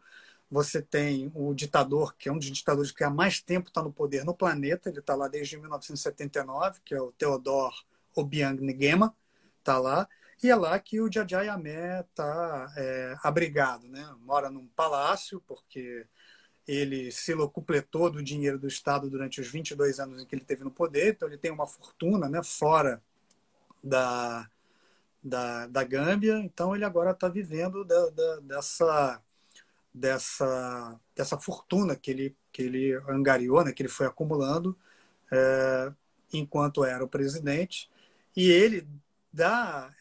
Speaker 1: você tem o ditador, que é um dos ditadores que há mais tempo está no poder no planeta, ele está lá desde 1979, que é o Theodore Obiang Nguema, está lá, e é lá que o Yahya Jammeh está abrigado, né? Mora num palácio, porque ele se locupletou do dinheiro do Estado durante os 22 anos em que ele teve no poder, então ele tem uma fortuna, né, fora da Gâmbia, então ele agora está vivendo dessa fortuna que ele angariou, né, que ele foi acumulando enquanto era o presidente. E ele, da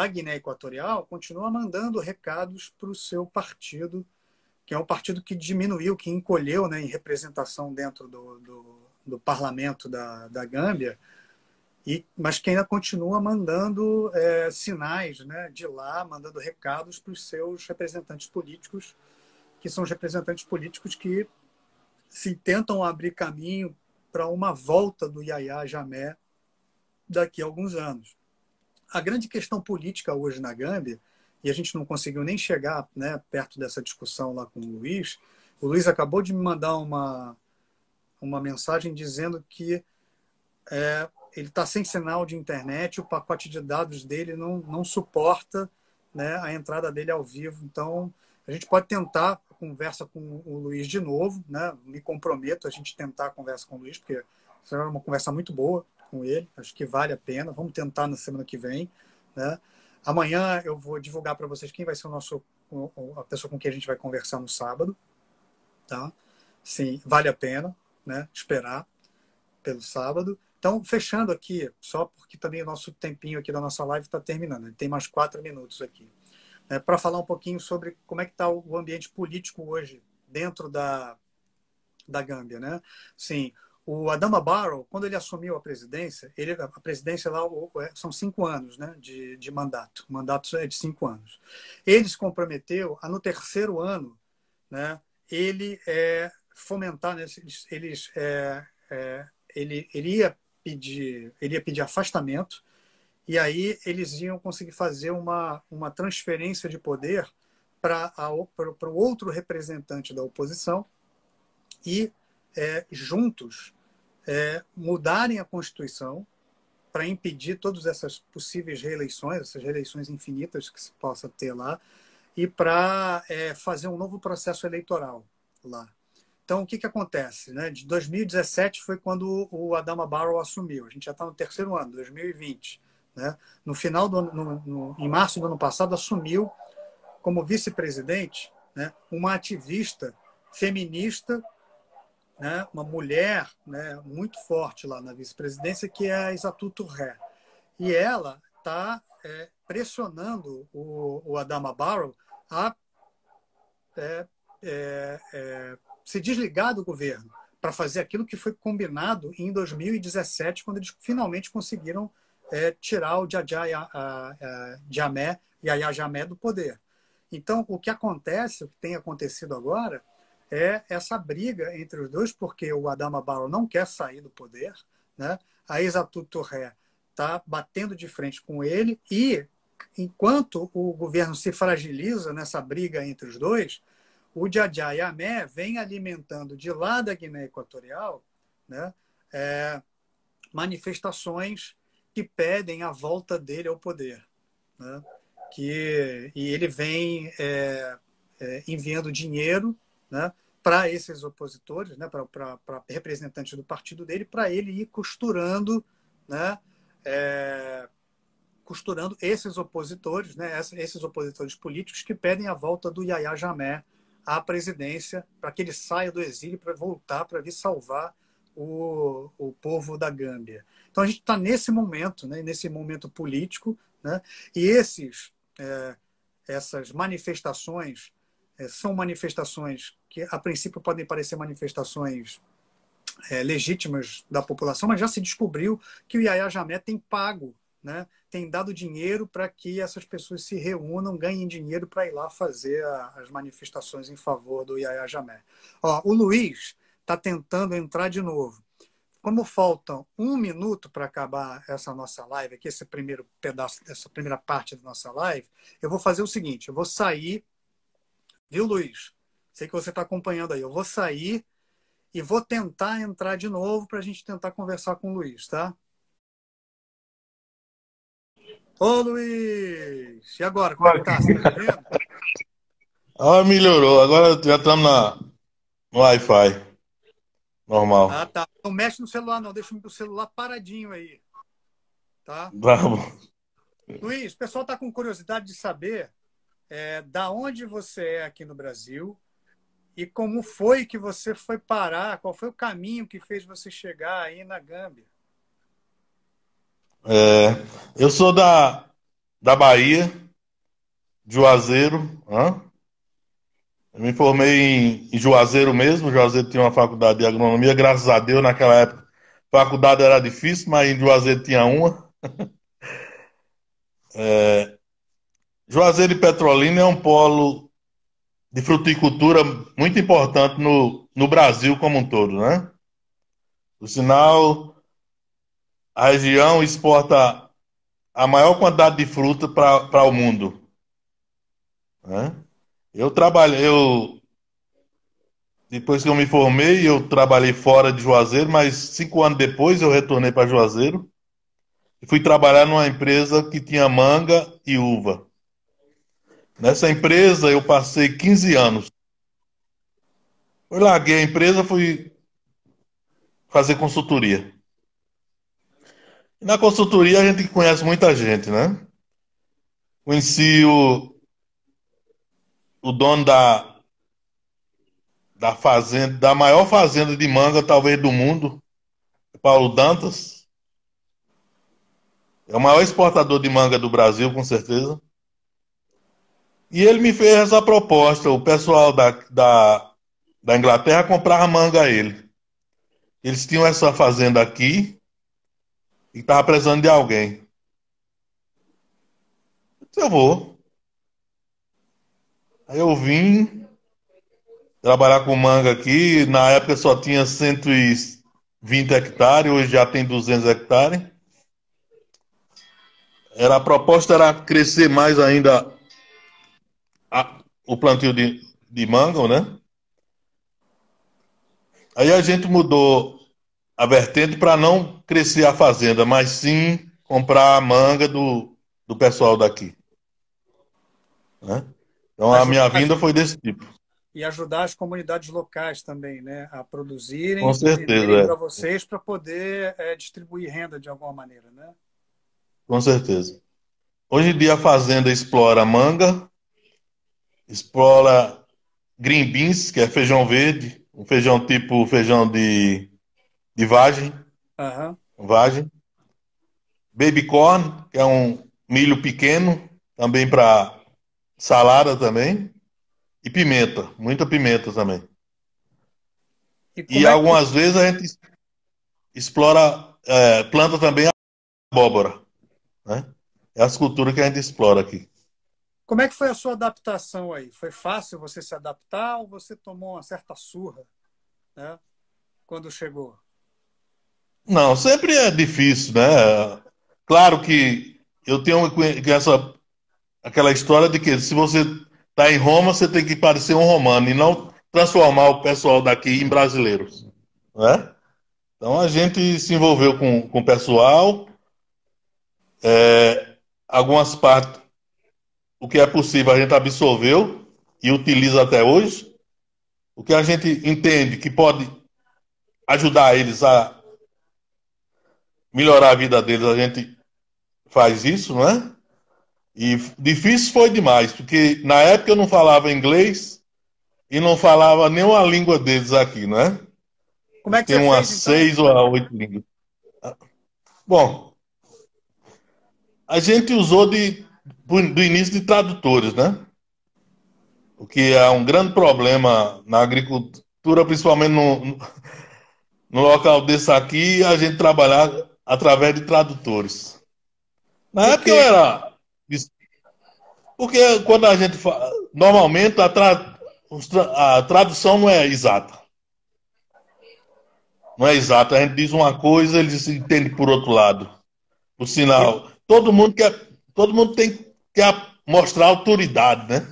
Speaker 1: Guiné Equatorial, continua mandando recados para o seu partido, que é um partido que diminuiu, que encolheu, né, em representação dentro do parlamento da Gâmbia, mas que ainda continua mandando sinais, né, de lá, mandando recados para os seus representantes políticos, que são os representantes políticos que se tentam abrir caminho para uma volta do Yahya Jammeh daqui a alguns anos. A grande questão política hoje na Gâmbia, e a gente não conseguiu nem chegar, né, perto dessa discussão lá com o Luiz acabou de me mandar uma mensagem dizendo que ele está sem sinal de internet, o pacote de dados dele não suporta, né, a entrada dele ao vivo. Então, a gente pode tentar a conversa com o Luiz de novo, né? Me comprometo a gente tentar a conversa com o Luiz, porque será uma conversa muito boa com ele, acho que vale a pena. Vamos tentar na semana que vem, né? Amanhã eu vou divulgar para vocês quem vai ser a pessoa com quem a gente vai conversar no sábado, tá? Sim, vale a pena, né, esperar pelo sábado. Então, fechando aqui, só porque também o nosso tempinho aqui da nossa live está terminando. Tem mais 4 minutos aqui. Para falar um pouquinho sobre como é que está o ambiente político hoje dentro da Gâmbia, né? Sim, o Adama Barrow, quando ele assumiu a presidência, a presidência lá são 5 anos, né, de mandato. O mandato é de 5 anos. Ele se comprometeu a, no terceiro ano, né, ele fomentar, né, eles ele ia pedir afastamento, e aí eles iam conseguir fazer uma transferência de poder para o outro representante da oposição e, juntos, mudarem a Constituição para impedir todas essas possíveis reeleições, essas reeleições infinitas que se possa ter lá, e para fazer um novo processo eleitoral lá. Então, o que acontece? Né? De 2017 foi quando o Adama Barrow assumiu. A gente já está no terceiro ano, 2020. Né? No final em março do ano passado, assumiu como vice-presidente, né, uma ativista feminista, né, uma mulher, né, muito forte lá na vice-presidência, que é a Isatou Touré. E ela está pressionando o Adama Barrow a se desligar do governo para fazer aquilo que foi combinado em 2017, quando eles finalmente conseguiram tirar o Yahya Jammeh do poder. Então, o que acontece, o que tem acontecido agora, é essa briga entre os dois, porque o Adama Barrow não quer sair do poder, né? A Isatou Touré está batendo de frente com ele, e enquanto o governo se fragiliza nessa briga entre os dois, o Yahya Jammeh vem alimentando de lá da Guiné Equatorial, né, manifestações que pedem a volta dele ao poder. Né? E ele vem enviando dinheiro, né, para esses opositores, né, para representantes do partido dele, para ele ir costurando, né, costurando esses opositores, né, esses opositores políticos que pedem a volta do Yahya Jammeh à presidência, para que ele saia do exílio para voltar, para vir salvar o povo da Gâmbia. Então a gente está nesse momento, né, nesse momento político, né, e essas manifestações são manifestações que a princípio podem parecer manifestações legítimas da população, mas já se descobriu que o Yahya Jammeh tem pago, né, tem dado dinheiro para que essas pessoas se reúnam, ganhem dinheiro para ir lá fazer as manifestações em favor do Yahya Jammeh. Ó, o Luiz está tentando entrar de novo. Como faltam 1 minuto para acabar essa nossa live, aqui, esse primeiro pedaço, essa primeira parte da nossa live, eu vou fazer o seguinte, eu vou sair, viu, Luiz? Sei que você está acompanhando aí. Eu vou sair e vou tentar entrar de novo para a gente tentar conversar com o Luiz, tá? Ô, Luiz! E agora, como é que tá? Você tá me vendo?
Speaker 2: Ah, melhorou. Agora já estamos no Wi-Fi.
Speaker 1: Ah,
Speaker 2: Normal.
Speaker 1: tá. Não mexe no celular, não. Deixa o celular paradinho aí, tá?
Speaker 2: Tá bom.
Speaker 1: Luiz, o pessoal tá com curiosidade de saber da onde você é aqui no Brasil e como foi que você foi parar, qual foi o caminho que fez você chegar aí na Gâmbia.
Speaker 2: Eu sou da Bahia, Juazeiro. Hã? Eu me formei em Juazeiro mesmo. Juazeiro tinha uma faculdade de agronomia. Graças a Deus, naquela época, a faculdade era difícil, mas em Juazeiro tinha uma. Juazeiro e Petrolina é um polo de fruticultura muito importante no Brasil como um todo, né? Por sinal, a região exporta a maior quantidade de fruta para o mundo, né? Depois que eu me formei, eu trabalhei fora de Juazeiro, mas 5 anos depois eu retornei para Juazeiro e fui trabalhar numa empresa que tinha manga e uva. Nessa empresa eu passei 15 anos. Eu larguei a empresa, fui fazer consultoria. E na consultoria a gente conhece muita gente, né? Conheci o dono da fazenda, da maior fazenda de manga, talvez do mundo, Paulo Dantas. É o maior exportador de manga do Brasil, com certeza. E ele me fez essa proposta. O pessoal da Inglaterra comprava manga a ele. Eles tinham essa fazenda aqui e estavam precisando de alguém. Eu disse, eu vou. Aí eu vim trabalhar com manga aqui. Na época só tinha 100, 20 hectares, hoje já tem 200 hectares. A proposta era crescer mais ainda o plantio de manga, né? Aí a gente mudou a vertente para não crescer a fazenda, mas sim comprar a manga do pessoal daqui, né? Então a minha
Speaker 1: Ajudar,
Speaker 2: vinda foi desse tipo.
Speaker 1: e ajudar as comunidades locais também, né, a
Speaker 2: Com
Speaker 1: produzirem e venderem
Speaker 2: certeza,
Speaker 1: para vocês para poder distribuir renda de alguma maneira, né?
Speaker 2: com certeza. Hoje em dia a fazenda explora manga, explora green beans, que é feijão verde, um feijão tipo feijão de
Speaker 1: Aham.
Speaker 2: vagem, baby corn, que é um milho pequeno, também para salada também, e pimenta, muita pimenta também.
Speaker 1: E
Speaker 2: E
Speaker 1: como é que
Speaker 2: algumas vezes a gente explora, planta também a abóbora, né? É as culturas que a gente explora aqui.
Speaker 1: como é que foi a sua adaptação aí? Foi fácil você se adaptar ou você tomou uma certa surra, né, quando chegou?
Speaker 2: Não, sempre é difícil, né? Claro que eu tenho aquela história de que se você está em Roma, você tem que parecer um romano e não transformar o pessoal daqui em brasileiros, né? Então a gente se envolveu com o pessoal, algumas partes, o que é possível a gente absorveu e utiliza até hoje. O que a gente entende que pode ajudar eles a melhorar a vida deles, a gente faz isso, não é? E difícil foi demais, porque na época eu não falava inglês e não falava nenhuma língua deles aqui, né?
Speaker 1: Como é
Speaker 2: Eles
Speaker 1: que
Speaker 2: têm
Speaker 1: você
Speaker 2: umas
Speaker 1: fez então?
Speaker 2: 6 ou 8 línguas. Bom, a gente usou do início de tradutores, né? O que é um grande problema na agricultura, principalmente no local desse aqui, a gente trabalhar através de tradutores. Na
Speaker 1: Por
Speaker 2: época eu
Speaker 1: quê?
Speaker 2: era. Porque quando a gente fala. Normalmente a tradução não é exata. Não é exata. A gente diz uma coisa, eles entendem por outro lado. Por
Speaker 1: E-
Speaker 2: sinal, todo mundo quer. Todo mundo quer mostrar autoridade, né?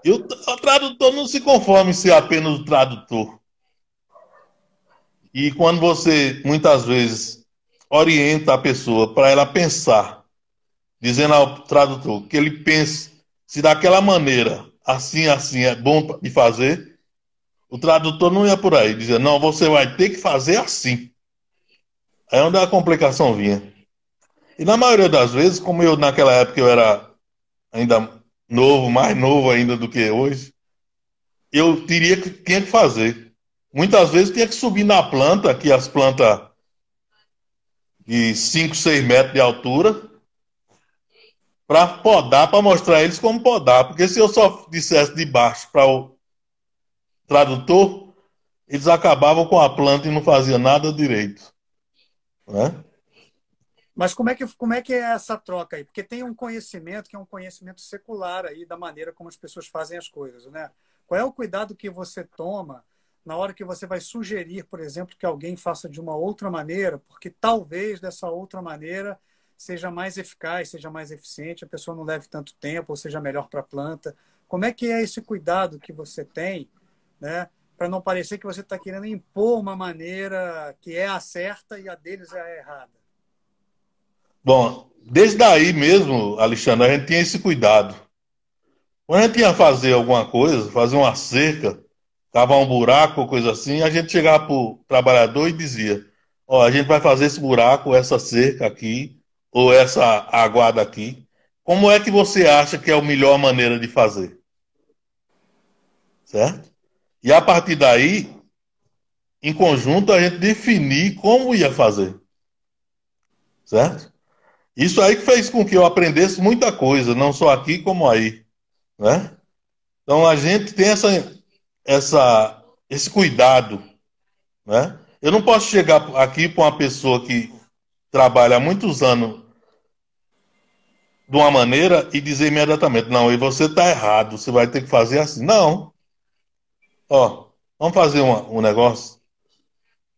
Speaker 2: E o tradutor não se conforma em ser apenas o tradutor. E quando você, muitas vezes, orienta a pessoa para ela pensar, dizendo ao tradutor que ele pense se daquela maneira, assim, assim, é bom de fazer, o tradutor não ia por aí, dizia, não, você vai ter que fazer assim. Aí é onde a complicação vinha. E na maioria das vezes, como eu naquela época eu era ainda novo, mais novo ainda do que hoje, tinha que fazer. Muitas vezes tinha que subir na planta, que as plantas de 5, 6 metros de altura, para podar, para mostrar a eles como podar. Porque se eu só dissesse de baixo para o tradutor, eles acabavam com a planta e não faziam nada direito. Né?
Speaker 1: Mas como é que é essa troca aí? Porque tem um conhecimento que é um conhecimento secular aí da maneira como as pessoas fazem as coisas, né? Qual é o cuidado que você toma na hora que você vai sugerir, por exemplo, que alguém faça de uma outra maneira, porque talvez dessa outra maneira seja mais eficaz, seja mais eficiente, a pessoa não leve tanto tempo, ou seja melhor para a planta. Como é que é esse cuidado que você tem, né? Para não parecer que você está querendo impor uma maneira que é a certa e a deles é a errada.
Speaker 2: Bom, desde aí mesmo, Alexandre, a gente tinha esse cuidado. Quando a gente ia fazer alguma coisa, fazer uma cerca, cavar um buraco ou coisa assim, a gente chegava para o trabalhador e dizia: Ó, a gente vai fazer esse buraco, essa cerca aqui, ou essa aguada aqui. Como é que você acha que é a melhor maneira de fazer? Certo? E a partir daí, em conjunto, a gente definir como ia fazer. Certo? Isso aí que fez com que eu aprendesse muita coisa, não só aqui como aí. Né? Então a gente tem esse cuidado, né? Eu não posso chegar aqui para uma pessoa que trabalha há muitos anos de uma maneira e dizer imediatamente, não, e você está errado, você vai ter que fazer assim. Não, ó, vamos fazer um negócio,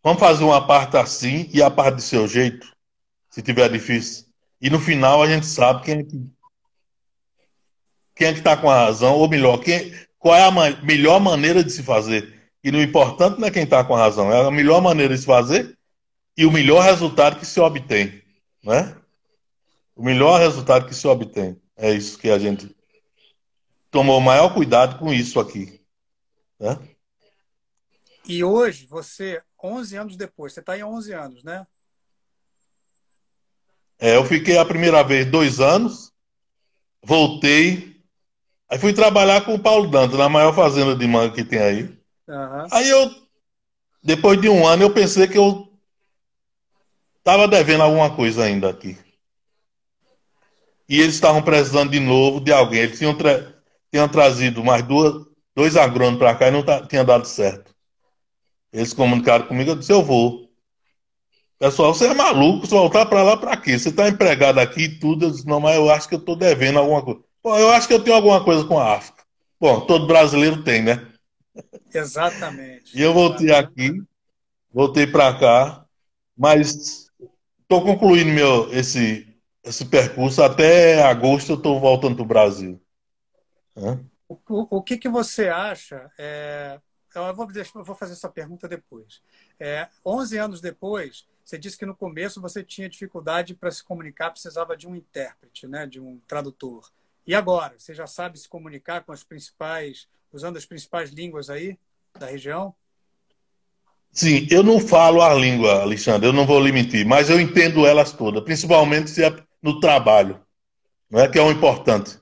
Speaker 2: Vamos fazer uma parte assim e a parte do seu jeito, se tiver difícil. E no final a gente sabe quem é que está com a razão, ou melhor, qual é a melhor maneira de se fazer. E o importante não é quem está com a razão, é a melhor maneira de se fazer e o melhor resultado que se obtém. Né? O melhor resultado que se obtém. É isso que a gente tomou o maior cuidado com isso aqui. Né?
Speaker 1: E hoje, você, 11 anos depois, você está em 11 anos, né?
Speaker 2: Eu fiquei a primeira vez 2 anos, voltei, aí fui trabalhar com o Paulo Dantas, na maior fazenda de manga que tem aí.
Speaker 1: Uhum.
Speaker 2: Aí depois de 1 ano, eu pensei que eu estava devendo alguma coisa ainda aqui. E eles estavam precisando de novo de alguém. Eles tinham trazido mais dois agrônomos para cá e não tinha dado certo. Eles comunicaram comigo, eu disse, eu vou. Pessoal, você é maluco, você voltar para lá para quê? Você está empregado aqui e tudo. Eu disse, não, mas eu acho que eu estou devendo alguma coisa. Pô, eu acho que eu tenho alguma coisa com a África. Bom, todo brasileiro tem, né? E
Speaker 1: Exatamente,
Speaker 2: eu voltei
Speaker 1: exatamente.
Speaker 2: aqui, voltei para cá, mas estou concluindo esse percurso. Até agosto eu estou voltando para o Brasil. Né?
Speaker 1: O que que você acha? Eu vou fazer essa pergunta depois. 11 anos depois, você disse que no começo você tinha dificuldade para se comunicar, precisava de um intérprete, né, de um tradutor. E agora, você já sabe se comunicar com usando as principais línguas aí da região?
Speaker 2: Sim, eu não falo a língua, Alexandre, eu não vou lhe mentir, mas eu entendo elas todas, principalmente se é no trabalho, não é que é o importante,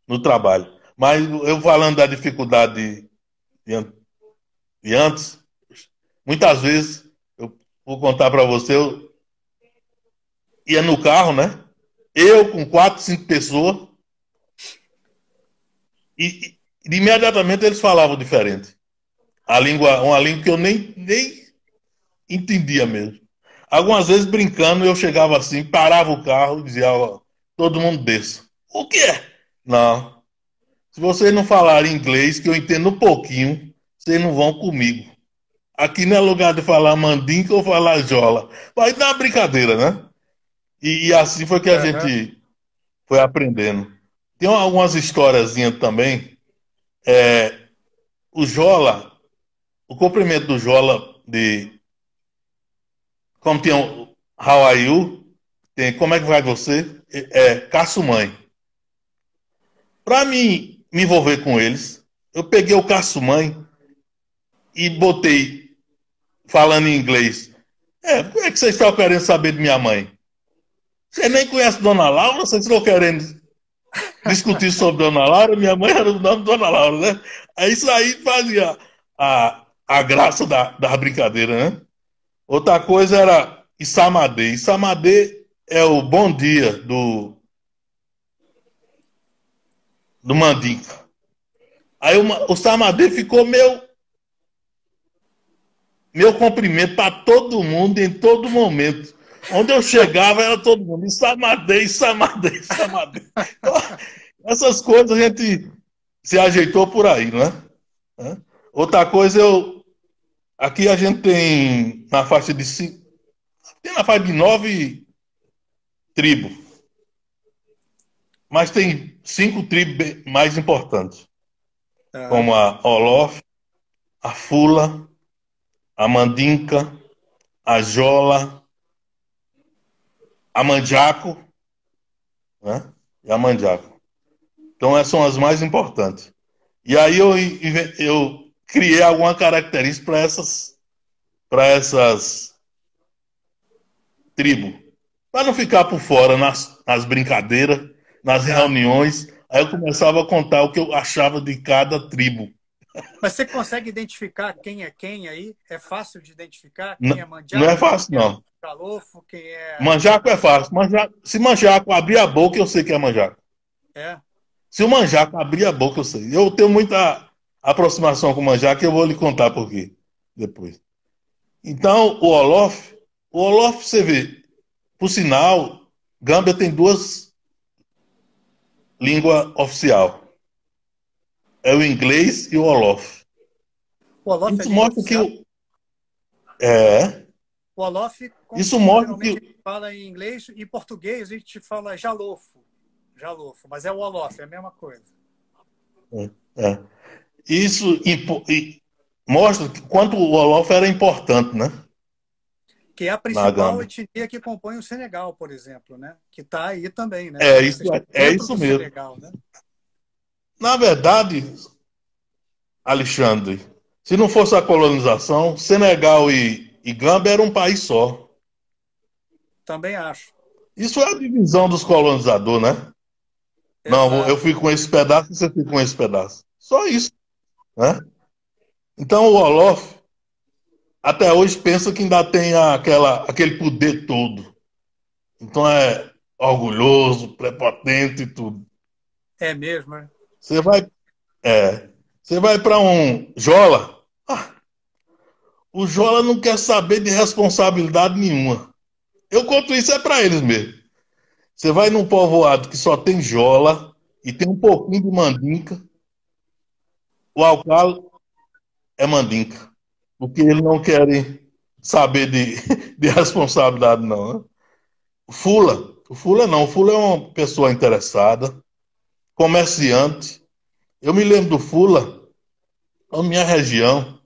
Speaker 2: no trabalho. Mas eu falando da dificuldade de antes, muitas vezes, eu vou contar para você, eu ia no carro, né? Eu com 4, 5 pessoas, e imediatamente eles falavam diferente. Uma língua que eu nem entendia mesmo. Algumas vezes brincando, eu chegava assim, parava o carro e dizia, ó, todo mundo desça. O que é? Não. Se vocês não falarem inglês, que eu entendo um pouquinho, vocês não vão comigo. Aqui não é lugar de falar mandinca ou falar jola. Vai dar uma brincadeira, né? E assim foi que a
Speaker 1: Aham.
Speaker 2: gente foi aprendendo. Tem algumas historiazinhas também. O jola, o cumprimento do jola de como tem um How are you? Tem como é que vai você? Caço mãe. Para mim me envolver com eles, eu peguei o caço mãe e botei falando em inglês. Por que vocês estão querendo saber de minha mãe? Você nem conhece Dona Laura, vocês estão querendo discutir sobre Dona Laura? Minha mãe era o nome de Dona Laura, né? É isso aí fazia a graça da brincadeira, né? Outra coisa era Issamadê. Issamadê é o bom dia do Mandinka. Aí o Samadê ficou meu cumprimento para todo mundo em todo momento. Onde eu chegava era todo mundo. Isamadei, Isamadei, Isamadei. Então, essas coisas a gente se ajeitou por aí, não é? Outra coisa, aqui a gente tem na faixa de 5, tem na faixa de 9 tribos, mas tem 5 tribos mais importantes,
Speaker 1: Aham.
Speaker 2: como a Olof, a Fula, a Mandinka, a Jola, a Manjaco, né? E a Manjaco. Então essas são as mais importantes. E aí eu criei alguma característica para essas tribos, para não ficar por fora nas brincadeiras, nas
Speaker 1: Tá.
Speaker 2: reuniões. Aí eu começava a contar o que eu achava de cada tribo.
Speaker 1: Mas você consegue identificar quem é quem aí? É fácil de identificar quem é
Speaker 2: Não é
Speaker 1: Mandiaco,
Speaker 2: fácil,
Speaker 1: quem é
Speaker 2: não.
Speaker 1: Calofo, quem é.
Speaker 2: Manjaco é fácil. Se Manjaco abrir a boca, eu sei que é Manjaco.
Speaker 1: É?
Speaker 2: Se o Manjaco abrir a boca, eu sei. Eu tenho muita aproximação com o Manjaco e eu vou lhe contar por quê depois. Então, o Olof, você vê, por sinal, Gâmbia tem 2 línguas oficiais. É o inglês e o Olof.
Speaker 1: O Olof é
Speaker 2: Isso
Speaker 1: língua
Speaker 2: mostra que
Speaker 1: oficial?
Speaker 2: É.
Speaker 1: O Olof,
Speaker 2: Isso
Speaker 1: como
Speaker 2: mostra
Speaker 1: geralmente a
Speaker 2: que.
Speaker 1: gente fala em inglês e português, a gente fala jalofo. Jalofo, mas é o Olof, é a mesma coisa.
Speaker 2: É. Isso mostra quanto o Olof era importante, né?
Speaker 1: Que é a
Speaker 2: Na
Speaker 1: principal
Speaker 2: Gâmbia.
Speaker 1: etnia que compõe o Senegal, por exemplo, né? Que está aí também, né?
Speaker 2: É isso,
Speaker 1: Vocês estão
Speaker 2: é
Speaker 1: dentro
Speaker 2: isso
Speaker 1: do
Speaker 2: mesmo.
Speaker 1: Senegal, né?
Speaker 2: Na verdade, Alexandre, se não fosse a colonização, Senegal e Gâmbia eram um país só.
Speaker 1: Também acho.
Speaker 2: Isso é a divisão dos colonizadores, né? Não, eu
Speaker 1: Exato.
Speaker 2: fico com esse pedaço e você fica com esse pedaço. Só isso, né? Então o Olof até hoje pensa que ainda tem aquele poder todo. Então é orgulhoso, prepotente e tudo.
Speaker 1: É mesmo, né?
Speaker 2: Você vai, você vai para um Jola, o Jola não quer saber de responsabilidade nenhuma. Eu conto isso é para eles mesmo. Você vai num povoado que só tem Jola e tem um pouquinho de Mandinca, o alcalde é Mandinca. Porque eles não querem saber de responsabilidade, não. Né? O Fula é uma pessoa interessada, comerciante. Eu me lembro do Fula, na minha região,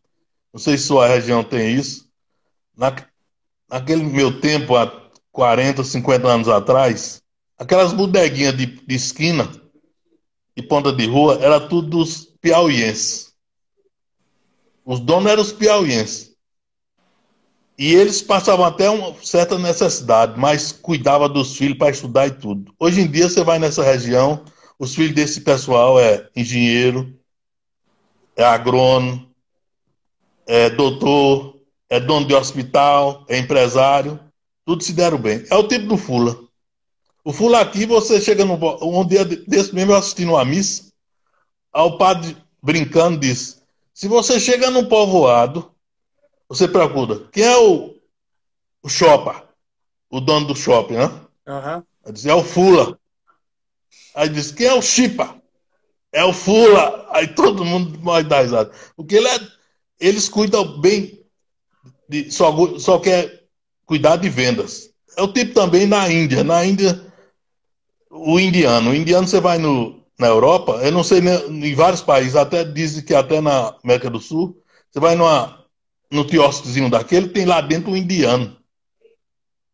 Speaker 2: não sei se sua região tem isso, na, naquele meu tempo, há 40, 50 anos atrás, aquelas bodeguinhas de esquina e ponta de rua, era tudo dos piauienses. Os donos eram os piauienses. E eles passavam até uma certa necessidade, mas cuidava dos filhos para estudar e tudo. Hoje em dia você vai nessa região, os filhos desse pessoal é engenheiro, é agrônomo, é doutor, é dono de hospital, é empresário, tudo se deram bem. É o tipo do Fula. O Fula aqui, você chega um dia desse mesmo eu assistindo uma missa, ao padre brincando disse: se você chega num povoado, você procura quem é o Chopa, o dono do shopping, né?
Speaker 1: Aham.
Speaker 2: Aí diz, é o Fula. Aí diz, quem é o Chipa? É o Fula. Aí todo mundo vai dar risada. Porque eles cuidam bem, só quer cuidar de vendas. É o tipo também na Índia. Na Índia, o indiano você vai na Europa, eu não sei, né, em vários países, até dizem que até na América do Sul, você vai no quiosquezinho daquele, tem lá dentro um indiano.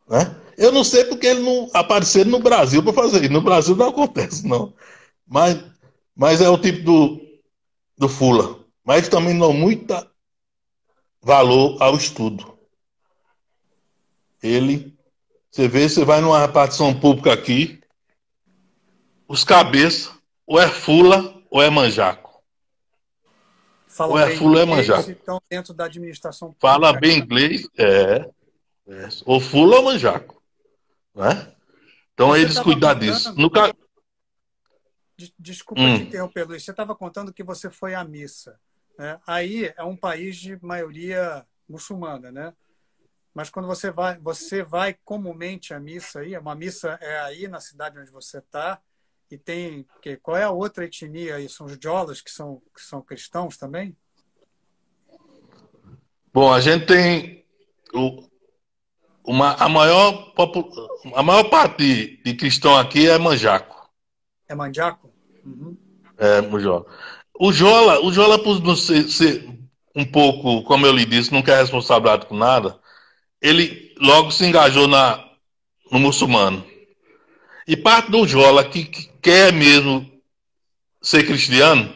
Speaker 2: Né? Eu não sei porque ele não apareceu no Brasil para fazer isso. No Brasil não acontece, não. Mas, mas é o tipo do Fula. Mas também dão muito valor ao estudo. Ele, você vê, você vai numa repartição pública aqui, os cabeças, ou é Fula ou é Manjaco. Ou
Speaker 1: Falam
Speaker 2: é
Speaker 1: bem
Speaker 2: Fula ou é
Speaker 1: inglês e
Speaker 2: Manjaco.
Speaker 1: estão dentro da administração
Speaker 2: Fala
Speaker 1: pública.
Speaker 2: bem inglês, ou Fula ou Manjaco. Né? Então
Speaker 1: Você
Speaker 2: eles
Speaker 1: estava
Speaker 2: cuidam disso.
Speaker 1: contando, desculpa te
Speaker 2: Hum,
Speaker 1: interromper, Luiz, você estava contando que você foi à missa. Né? Aí é um país de maioria muçulmana, né? Mas quando você vai comumente à missa aí, uma missa é aí na cidade onde você está, e tem, qual é a outra etnia aí? São os Jolas, que são cristãos também?
Speaker 2: bom, a gente tem o, a a maior parte de cristão aqui é manjaco.
Speaker 1: É Manjaco? Uhum.
Speaker 2: É, Mujola. O Jola, por não ser um pouco, como eu lhe disse, não quer responsabilidade com nada, ele logo se engajou no muçulmano. E parte do Jola que quer mesmo ser cristiano,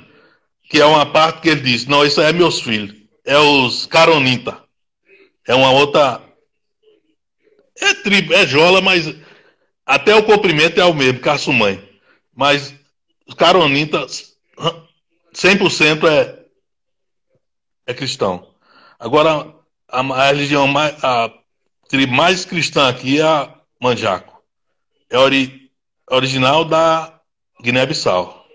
Speaker 2: que é uma parte que ele diz, não, isso aí é meus filhos. É os Caronita. É uma outra. É tribo, é Jola, mas até o comprimento é o mesmo, Caçumãe. Mas os Caronitas, 100% é cristão. Agora, a religião a tribo mais cristã aqui é a Manjaco. É original da Guiné-Bissau.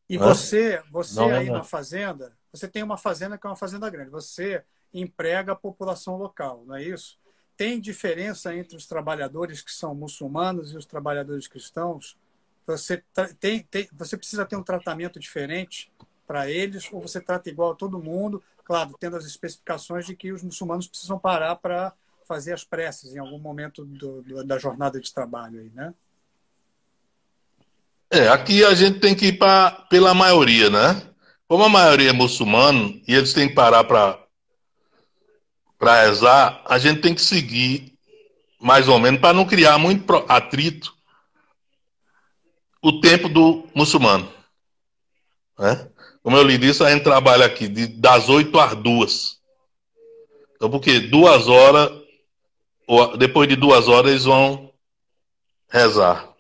Speaker 1: E
Speaker 2: Né?
Speaker 1: você
Speaker 2: Não é,
Speaker 1: aí
Speaker 2: né?
Speaker 1: na fazenda, você tem uma fazenda que é uma fazenda grande. Você emprega a população local, não é isso? Tem diferença entre os trabalhadores que são muçulmanos e os trabalhadores cristãos? Você precisa ter um tratamento diferente para eles, ou você trata igual a todo mundo, claro, tendo as especificações de que os muçulmanos precisam parar para fazer as preces em algum momento da jornada de trabalho aí, né?
Speaker 2: Aqui a gente tem que ir pela maioria, né? Como a maioria é muçulmano e eles têm que parar para rezar, a gente tem que seguir mais ou menos para não criar muito atrito o tempo do muçulmano, né? Como eu lhe disse, a gente trabalha aqui das 8 às 2. Então, porque 2 horas, ou depois de 2 horas, eles vão rezar,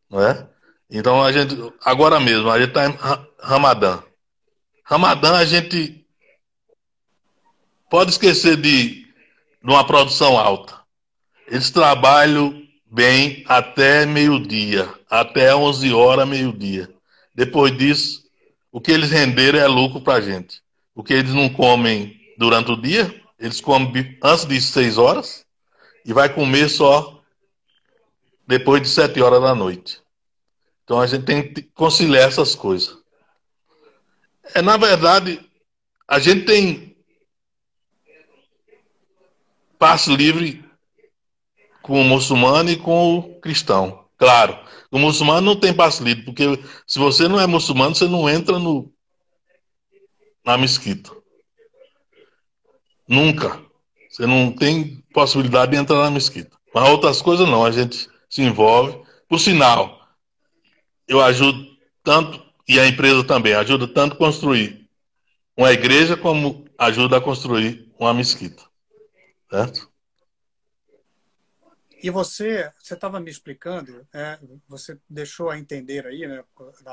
Speaker 2: né? Então, a gente, agora mesmo, a gente está em Ramadã. Ramadã, a gente pode esquecer de uma produção alta. Eles trabalham bem até meio-dia, até 11 horas, meio-dia. Depois disso, o que eles renderam é lucro para a gente. O que eles não comem durante o dia, eles comem antes de 6 horas e vai comer só depois de 7 horas da noite. Então a gente tem que conciliar essas coisas. Na verdade, a gente tem passe livre com o muçulmano e com o cristão. Claro, o muçulmano não tem passe livre, porque se você não é muçulmano, você não entra na mesquita. Nunca. Você não tem possibilidade de entrar na mesquita. Mas outras coisas não, a gente se envolve. Por sinal, eu ajudo tanto, e a empresa também, ajuda tanto a construir uma igreja como ajuda a construir uma mesquita. Certo?
Speaker 1: E você estava me explicando, você deixou a entender aí, né,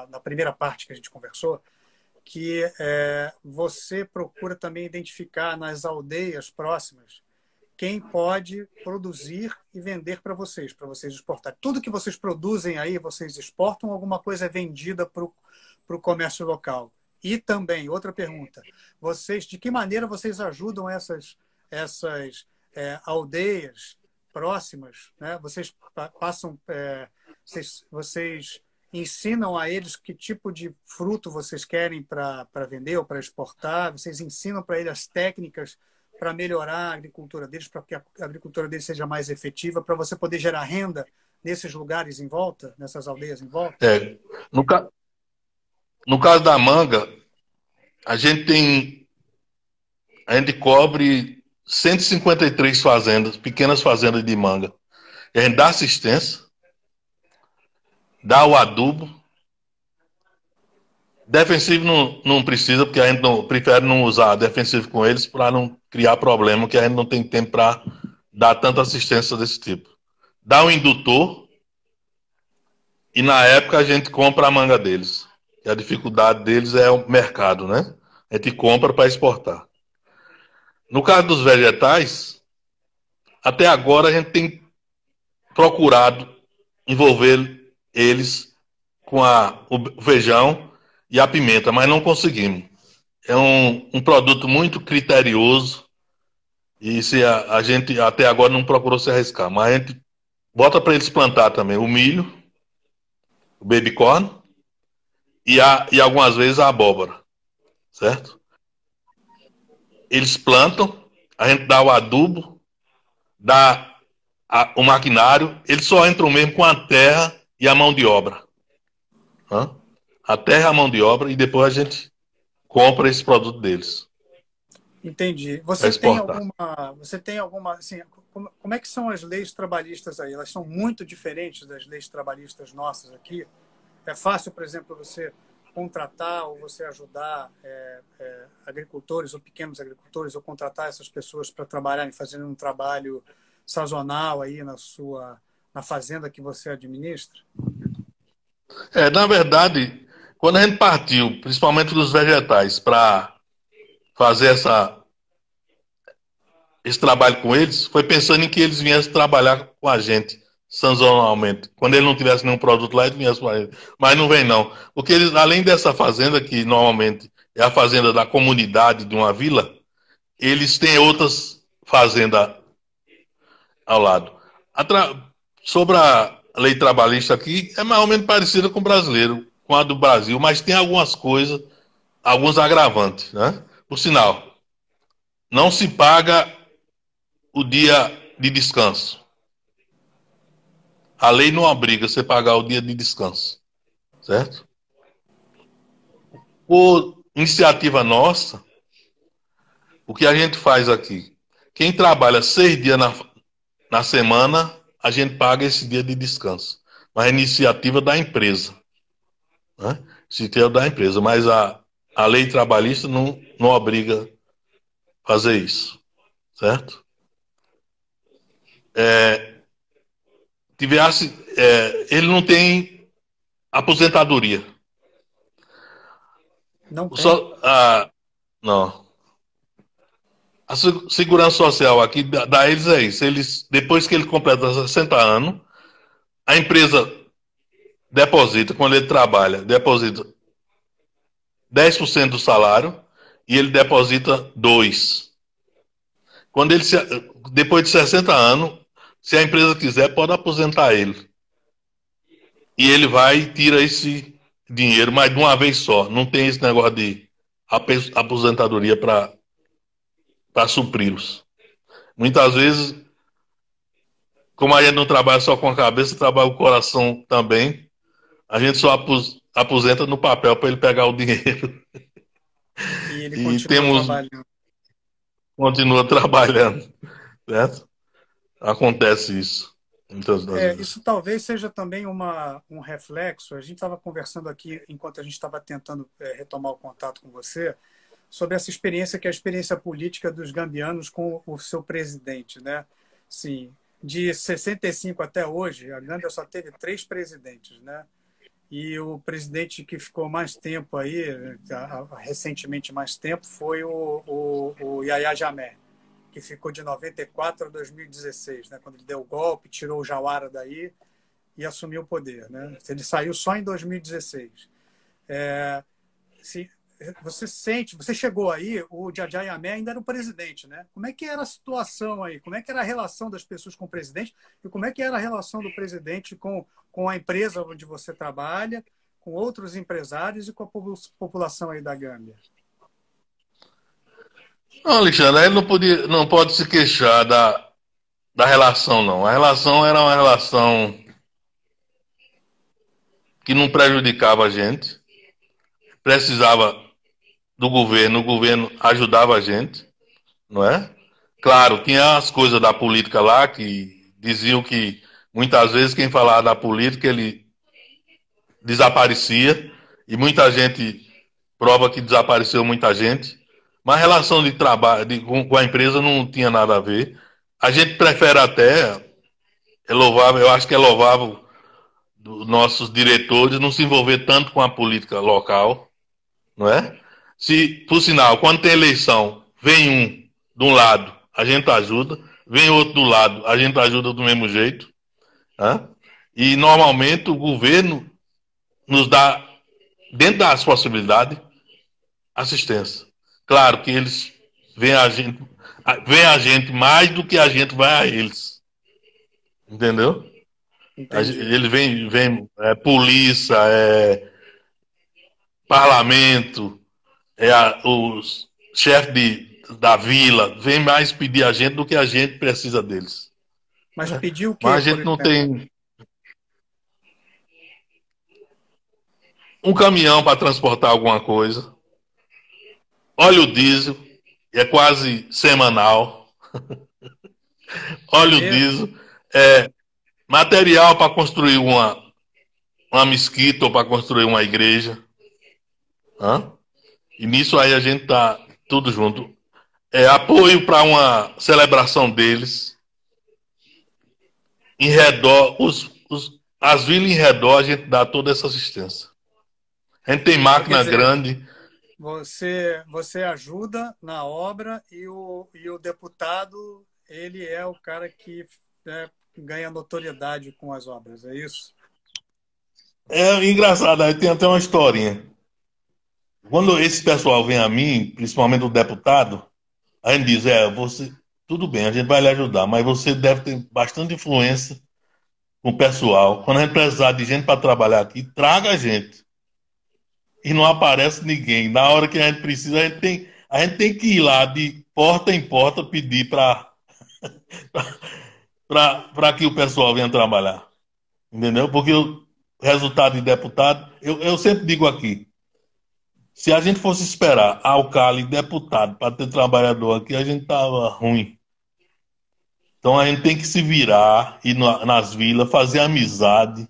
Speaker 1: na primeira parte que a gente conversou, que você procura também identificar nas aldeias próximas quem pode produzir e vender para vocês exportarem. Tudo que vocês produzem aí, vocês exportam, alguma coisa é vendida para o comércio local. E também, outra pergunta, de que maneira vocês ajudam essas aldeias próximas, né? Vocês passam, vocês ensinam a eles que tipo de fruto vocês querem para vender ou para exportar, vocês ensinam para eles as técnicas para melhorar a agricultura deles, para que a agricultura deles seja mais efetiva, para você poder gerar renda nesses lugares em volta, nessas aldeias em volta?
Speaker 2: No, no caso da manga, a gente cobre 153 fazendas, pequenas fazendas de manga. E a gente dá assistência, dá o adubo. Defensivo não precisa, porque a gente prefere não usar defensivo com eles para não criar problema, que a gente não tem tempo para dar tanta assistência desse tipo. Dá um indutor e na época a gente compra a manga deles. E a dificuldade deles é o mercado, né? A gente compra para exportar. No caso dos vegetais, até agora a gente tem procurado envolver eles com o feijão e a pimenta, mas não conseguimos. É um produto muito criterioso e se a gente até agora não procurou se arriscar, mas a gente bota para eles plantar também o milho, o baby corn e algumas vezes a abóbora, certo? Eles plantam, a gente dá o adubo, dá o maquinário, eles só entram mesmo com a terra e a mão de obra. Hã? A terra e a mão de obra e depois a gente compra esse produto deles.
Speaker 1: Entendi. Você tem alguma, assim, como é que são as leis trabalhistas aí? Elas são muito diferentes das leis trabalhistas nossas aqui? É fácil, por exemplo, você contratar ou você ajudar agricultores ou pequenos agricultores ou contratar essas pessoas para trabalharem fazendo um trabalho sazonal aí na fazenda que você administra?
Speaker 2: Na verdade, quando a gente partiu, principalmente dos vegetais, para fazer esse trabalho com eles, foi pensando em que eles viessem trabalhar com a gente sazonalmente. Quando ele não tivesse nenhum produto lá, eles viessem para ele. Mas não vem não. Porque eles, além dessa fazenda, que normalmente é a fazenda da comunidade de uma vila, eles têm outras fazendas ao lado. Sobre a lei trabalhista aqui, é mais ou menos parecida com o brasileiro, com a do Brasil, mas tem algumas coisas alguns agravantes, né? Por sinal, não se paga o dia de descanso. A lei não obriga você a pagar o dia de descanso, certo? Por iniciativa nossa, o que a gente faz aqui? Quem trabalha 6 dias na semana, a gente paga esse dia de descanso. Mas é iniciativa da empresa, né? Iniciativa da empresa, mas a lei trabalhista não obriga a fazer isso, certo? Tivesse, ele não tem aposentadoria.
Speaker 1: Não tem?
Speaker 2: Só, não. A segurança social aqui dá eles é isso. Eles, depois que ele completa 60 anos, a empresa deposita, quando ele trabalha, deposita 10% do salário e ele deposita 2%. Quando ele depois de 60 anos, se a empresa quiser, pode aposentar ele. E ele vai e tira esse dinheiro, mas de uma vez só. Não tem esse negócio de aposentadoria para supri-los. Muitas vezes, como a gente não trabalha só com a cabeça, trabalha com o coração também, a gente só aposenta no papel para ele pegar o dinheiro.
Speaker 1: E ele
Speaker 2: E
Speaker 1: continua
Speaker 2: temos,
Speaker 1: trabalhando.
Speaker 2: continua trabalhando, certo? Acontece isso, muitas das
Speaker 1: Isso
Speaker 2: vezes.
Speaker 1: talvez seja também um reflexo. A gente estava conversando aqui, enquanto a gente estava tentando retomar o contato com você, sobre essa experiência, que é a experiência política dos gambianos com o seu presidente, né? Sim, de 65 até hoje, a Gâmbia só teve 3 presidentes, né? E o presidente que ficou mais tempo aí, recentemente mais tempo, foi o Yahya Jammeh, que ficou de 94 a 2016, né? Quando ele deu o golpe, tirou o Jawara daí e assumiu o poder, né? Ele saiu só em 2016. Se você sente, você chegou aí, o Yahya Jammeh ainda era o presidente, né? Como é que era a situação aí? Como é que era a relação das pessoas com o presidente? E como é que era a relação do presidente com a empresa onde você trabalha, com outros empresários e com a população aí da Gâmbia?
Speaker 2: Não, Alexandre, ele não pode se queixar da relação, não. A relação era uma relação que não prejudicava a gente, precisava do governo, o governo ajudava a gente, não é? Claro, tinha as coisas da política lá que diziam que muitas vezes quem falava da política ele desaparecia e muita gente prova que desapareceu muita gente, mas a relação de trabalho com a empresa não tinha nada a ver. A gente prefere até, é louvável, eu acho que é louvável dos nossos diretores não se envolver tanto com a política local, não é? Se, por sinal, quando tem eleição, vem um de um lado, a gente ajuda, vem outro do lado, a gente ajuda do mesmo jeito, né? E normalmente o governo nos dá, dentro das possibilidades, assistência. Claro que eles veem a gente mais do que a gente vai a eles, entendeu?
Speaker 1: Entendi.
Speaker 2: Ele vem polícia, parlamento, os chefes da vila, vem mais pedir a gente do que a gente precisa deles.
Speaker 1: Mas pediu o
Speaker 2: Mas
Speaker 1: quê,
Speaker 2: a
Speaker 1: por
Speaker 2: gente não
Speaker 1: exemplo?
Speaker 2: tem um caminhão para transportar alguma coisa, óleo diesel, é quase semanal,
Speaker 1: É
Speaker 2: óleo
Speaker 1: mesmo?
Speaker 2: diesel, material para construir uma mesquita ou para construir uma igreja. Hã? E nisso aí a gente tá tudo junto. Apoio para uma celebração deles. Em redor, as vilas em redor, a gente dá toda essa assistência. A gente tem
Speaker 1: Quer
Speaker 2: máquina
Speaker 1: dizer,
Speaker 2: grande.
Speaker 1: você ajuda na obra e o deputado, ele é o cara que ganha notoriedade com as obras, é isso?
Speaker 2: É engraçado, aí tem até uma historinha. Quando esse pessoal vem a mim, principalmente o deputado, a gente diz: você, tudo bem, a gente vai lhe ajudar, mas você deve ter bastante influência com o pessoal. Quando a gente precisar de gente para trabalhar aqui, traga a gente. e não aparece ninguém. Na hora que a gente precisa, a gente tem que ir lá de porta em porta pedir para que o pessoal venha trabalhar. Entendeu? Porque o resultado de deputado, eu sempre digo aqui, se a gente fosse esperar alcalde e deputado para ter trabalhador aqui, a gente tava ruim. Então a gente tem que se virar, ir nas vilas, fazer amizade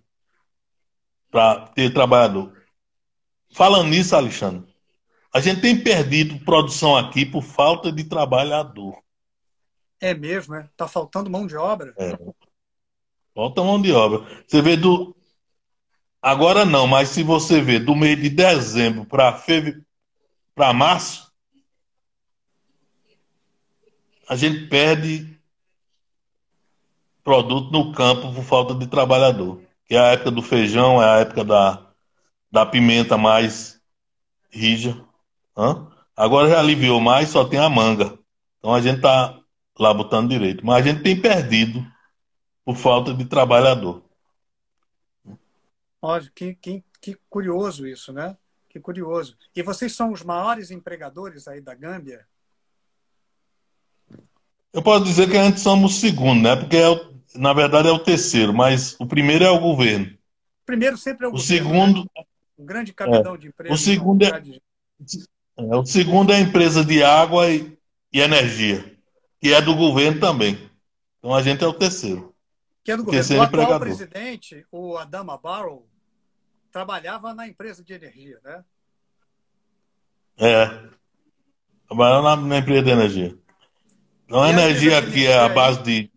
Speaker 2: para ter trabalhador. Falando nisso, Alexandre, a gente tem perdido produção aqui por falta de trabalhador.
Speaker 1: É mesmo, é? Tá faltando mão de obra?
Speaker 2: É, falta mão de obra. Você vê do. Agora não, mas se você vê do mês de dezembro para março, a gente perde produto no campo por falta de trabalhador. Que é a época do feijão, é a época da pimenta mais rija. Hã? Agora já aliviou mais, só tem a manga. Então a gente tá lá botando direito. Mas a gente tem perdido por falta de trabalhador.
Speaker 1: Olha, que curioso isso, né? Que curioso. E vocês são os maiores empregadores aí da Gâmbia?
Speaker 2: Eu posso dizer que a gente somos o segundo, né? Porque na verdade é o terceiro, mas o primeiro é o governo.
Speaker 1: Primeiro sempre é o
Speaker 2: O
Speaker 1: governo, né?
Speaker 2: segundo
Speaker 1: Um grande
Speaker 2: é,
Speaker 1: cabidão de
Speaker 2: o
Speaker 1: empresas num
Speaker 2: segundo é,
Speaker 1: lugar de...
Speaker 2: o segundo é a empresa de água e energia, que é do governo também. Então a gente é o terceiro.
Speaker 1: Que é do
Speaker 2: O
Speaker 1: governo. O
Speaker 2: terceiro
Speaker 1: atual
Speaker 2: empregador.
Speaker 1: presidente, o Adama Barrow, trabalhava na empresa de energia, né?
Speaker 2: É, trabalhando na empresa de energia. Então a
Speaker 1: E a empresa
Speaker 2: energia
Speaker 1: de
Speaker 2: aqui é a
Speaker 1: energia aí,
Speaker 2: base de.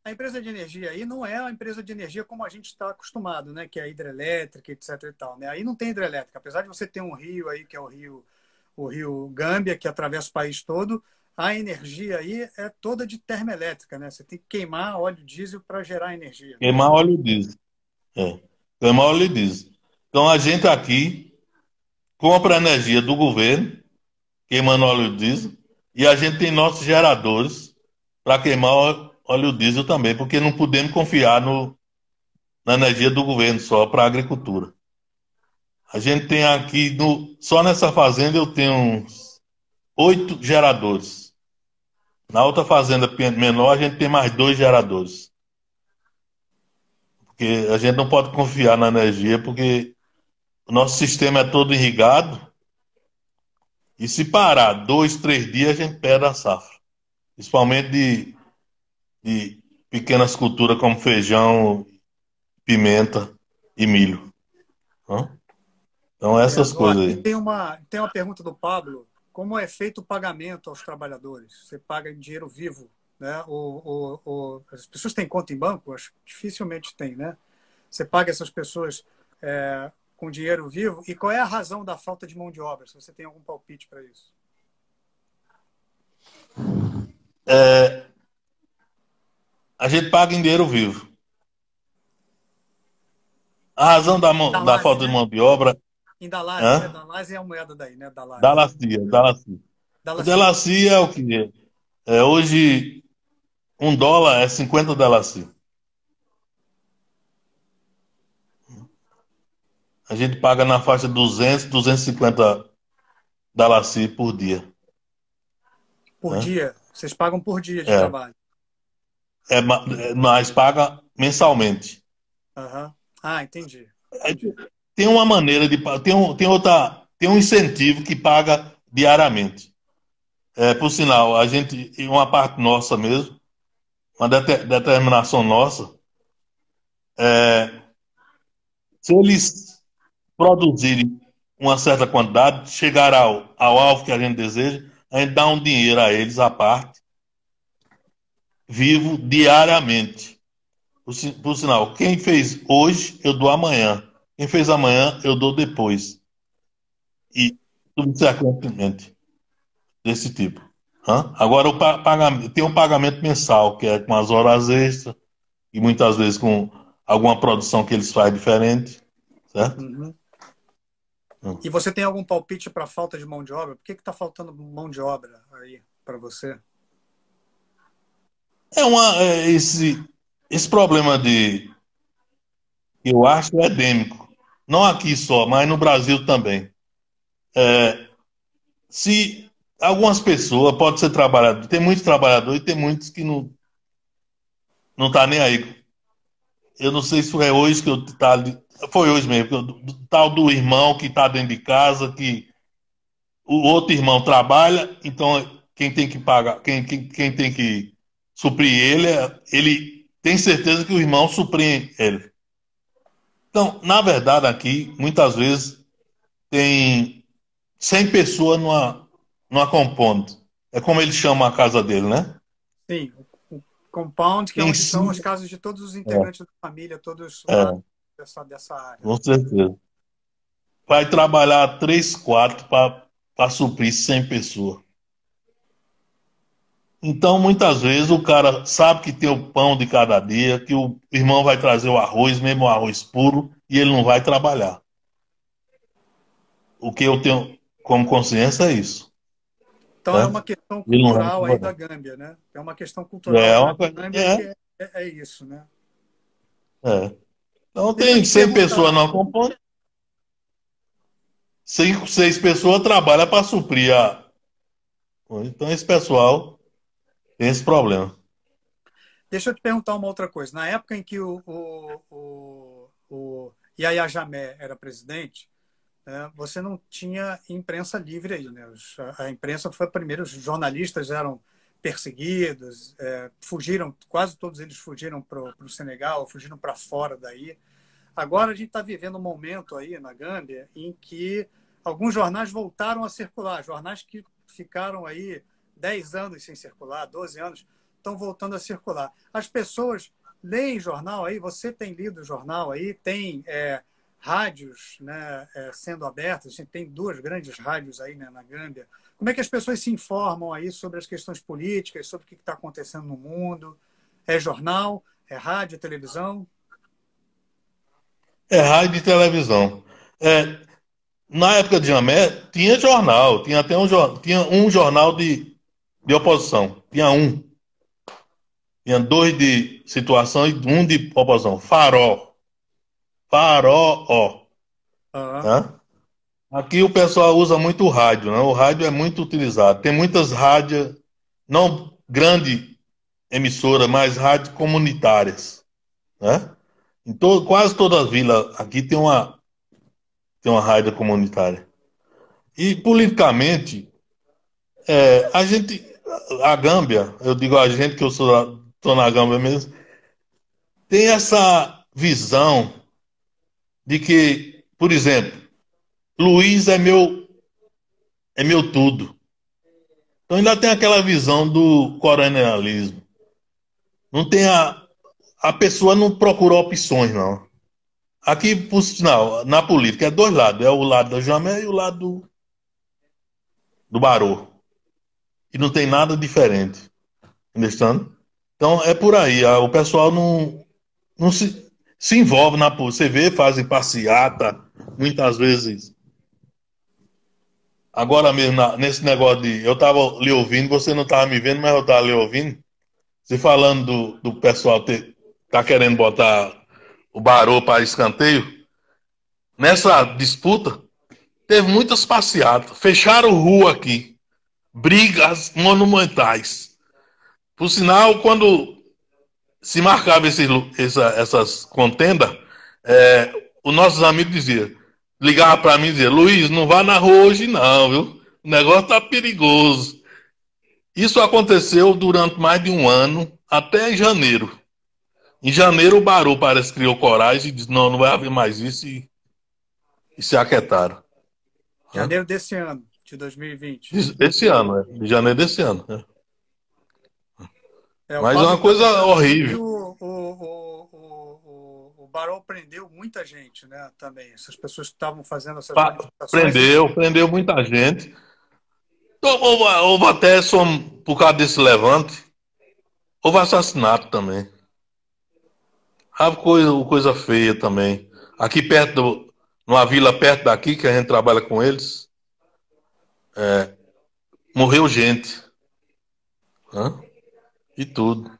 Speaker 1: a empresa de energia aí não é a empresa de energia como a gente está acostumado, né? Que é a hidrelétrica, etc e tal, né? Aí não tem hidrelétrica, apesar de você ter um rio aí que é o rio Gâmbia, que atravessa o país todo, a energia aí é toda de termoelétrica, né? Você tem que queimar óleo diesel para gerar energia, né?
Speaker 2: Queimar óleo diesel. É, queimar óleo diesel. Então a gente aqui compra a energia do governo, queimando óleo diesel, e a gente tem nossos geradores para queimar óleo diesel também, porque não podemos confiar na energia do governo só para a agricultura. A gente tem aqui, só nessa fazenda eu tenho uns 8 geradores. Na outra fazenda menor a gente tem mais 2 geradores. Porque a gente não pode confiar na energia, porque o nosso sistema é todo irrigado, e se parar 2, 3 dias a gente perde a safra. Principalmente de pequenas culturas como feijão, pimenta e milho. Hã? Então, essas
Speaker 1: Ó,
Speaker 2: coisas
Speaker 1: aqui
Speaker 2: aí.
Speaker 1: tem uma pergunta do Pablo. Como é feito o pagamento aos trabalhadores? Você paga em dinheiro vivo, né? As pessoas têm conta em banco? Acho que dificilmente tem, né? Você paga essas pessoas com dinheiro vivo? E qual é a razão da falta de mão de obra? Se você tem algum palpite para isso?
Speaker 2: É, a gente paga em dinheiro vivo. A razão da
Speaker 1: Dalase,
Speaker 2: falta de
Speaker 1: né?
Speaker 2: mão de obra.
Speaker 1: Em Dalase, né?
Speaker 2: Hã?
Speaker 1: Dalase é a moeda daí, né? Dalase.
Speaker 2: Dalacia, Dalacia. O
Speaker 1: Dalaci.
Speaker 2: Delacia é o que é? Hoje, $1 é 50 Delacia. A gente paga na faixa de 200, 250 Dalacia por dia.
Speaker 1: Por
Speaker 2: Né?
Speaker 1: dia. Vocês pagam por dia de
Speaker 2: É,
Speaker 1: trabalho.
Speaker 2: mas paga mensalmente.
Speaker 1: Aham. Ah, entendi.
Speaker 2: É,
Speaker 1: Entendi.
Speaker 2: tem uma maneira de tem um incentivo que paga diariamente. Por sinal, a gente, em uma parte nossa mesmo, uma determinação nossa, se eles produzirem uma certa quantidade, chegar ao alvo que a gente deseja, a gente dá um dinheiro a eles à parte, vivo diariamente. Por sinal, quem fez hoje, eu dou amanhã. Quem fez amanhã, eu dou depois. E tudo sequentemente, desse tipo. Hã? Agora, tem um pagamento mensal, que é com as horas extras, e muitas vezes com alguma produção que eles fazem diferente, certo?
Speaker 1: Uhum.
Speaker 2: Hum.
Speaker 1: E você tem algum palpite para falta de mão de obra? Por que está faltando mão de obra aí para você?
Speaker 2: Esse problema eu acho endêmico. Não aqui só, mas no Brasil também. Se algumas pessoas, pode ser trabalhador, tem muitos trabalhadores e tem muitos que não tá nem aí. Eu não sei se foi hoje que eu tá, foi hoje mesmo, tal do irmão que está dentro de casa, que o outro irmão trabalha, então quem tem que pagar, quem tem que suprir ele, ele tem certeza que o irmão supre ele. Então, na verdade, aqui, muitas vezes, tem 100 pessoas numa compound. É como ele chama a casa dele, né?
Speaker 1: Sim, o compound, que é
Speaker 2: Em
Speaker 1: onde estão as
Speaker 2: si,
Speaker 1: casas de todos os
Speaker 2: é,
Speaker 1: integrantes da família, todos lá
Speaker 2: é,
Speaker 1: dessa área,
Speaker 2: com
Speaker 1: né?
Speaker 2: certeza. Vai trabalhar 3, 4 para suprir 100 pessoas. Então, muitas vezes, o cara sabe que tem o pão de cada dia, que o irmão vai trazer o arroz, mesmo o arroz puro, e ele não vai trabalhar. O que eu tenho como consciência é isso,
Speaker 1: Então é
Speaker 2: né?
Speaker 1: uma questão
Speaker 2: Ele não vai
Speaker 1: cultural aí da
Speaker 2: trabalhar.
Speaker 1: Gâmbia, né? É uma questão cultural
Speaker 2: É
Speaker 1: aí da
Speaker 2: uma coisa.
Speaker 1: Gâmbia que é isso, né?
Speaker 2: É. Então,
Speaker 1: Deixa eu
Speaker 2: tem
Speaker 1: te
Speaker 2: 100 pessoas
Speaker 1: perguntar.
Speaker 2: na companhia, 5, 6 pessoas trabalham para suprir a. Então, esse pessoal tem esse problema.
Speaker 1: Deixa eu te perguntar uma outra coisa. Na época em que o Yahya Jammeh era presidente, né, você não tinha imprensa livre aí, né? A imprensa foi primeiro, os jornalistas eram perseguidos, fugiram, quase todos eles fugiram para o Senegal, fugiram para fora daí. Agora a gente está vivendo um momento aí na Gâmbia em que alguns jornais voltaram a circular, jornais que ficaram aí 10 anos sem circular, 12 anos, estão voltando a circular. As pessoas leem jornal aí, você tem lido jornal aí, tem rádios, né, sendo abertas, a gente tem duas grandes rádios aí, né, na Gâmbia. Como é que as pessoas se informam aí sobre as questões políticas, sobre o que está acontecendo no mundo? É jornal? É rádio, televisão?
Speaker 2: É rádio e televisão. É, na época de Jamé, tinha jornal, tinha até tinha um jornal de oposição. Tinha um. Tinha dois de situação e um de oposição. Farol. Farol.
Speaker 1: Aham.
Speaker 2: Né? Aqui o pessoal usa muito o rádio, né? O rádio é muito utilizado. Tem muitas rádios, não grande emissora, mas rádios comunitárias, né? Quase toda a vila aqui tem uma rádio comunitária. E politicamente, a gente, a Gâmbia, eu digo a gente que eu tô na Gâmbia mesmo, tem essa visão de que, por exemplo, Luiz é meu tudo. Então ainda tem aquela visão do coronelismo. Não tem a pessoa não procura opções, não. Aqui, por sinal, na política é dois lados. É o lado da Jamé e o lado do Barô. E não tem nada diferente. Understand? Então é por aí. O pessoal não se envolve na política. Você vê, fazem passeata, muitas vezes. Agora mesmo, nesse negócio de. Eu estava lhe ouvindo, você não estava me vendo, mas eu estava lhe ouvindo. Você falando do pessoal tá querendo botar o Barô para escanteio. Nessa disputa, teve muitas passeatas. Fecharam rua aqui. Brigas monumentais. Por sinal, quando se marcava essas contendas, os nossos amigos diziam, ligava para mim e dizia, Luiz, não vá na rua hoje não, viu? O negócio tá perigoso. Isso aconteceu durante mais de um ano, até em janeiro. Em janeiro o Barô parece que criou coragem e disse, não, não vai haver mais isso e se aquietaram. Hã?
Speaker 1: Janeiro desse ano, de 2020.
Speaker 2: Esse ano, de janeiro desse ano.
Speaker 1: O
Speaker 2: Mas é
Speaker 1: Pablo
Speaker 2: uma
Speaker 1: estava
Speaker 2: coisa
Speaker 1: dizendo aqui que
Speaker 2: horrível.
Speaker 1: o Barão prendeu muita gente, né? Também. Essas pessoas que estavam fazendo essas manifestações.
Speaker 2: Prendeu muita gente. Então, houve até, por causa desse levante, houve assassinato também. Houve coisa feia também. Aqui perto, numa vila perto daqui, que a gente trabalha com eles, morreu gente. Hã? E tudo.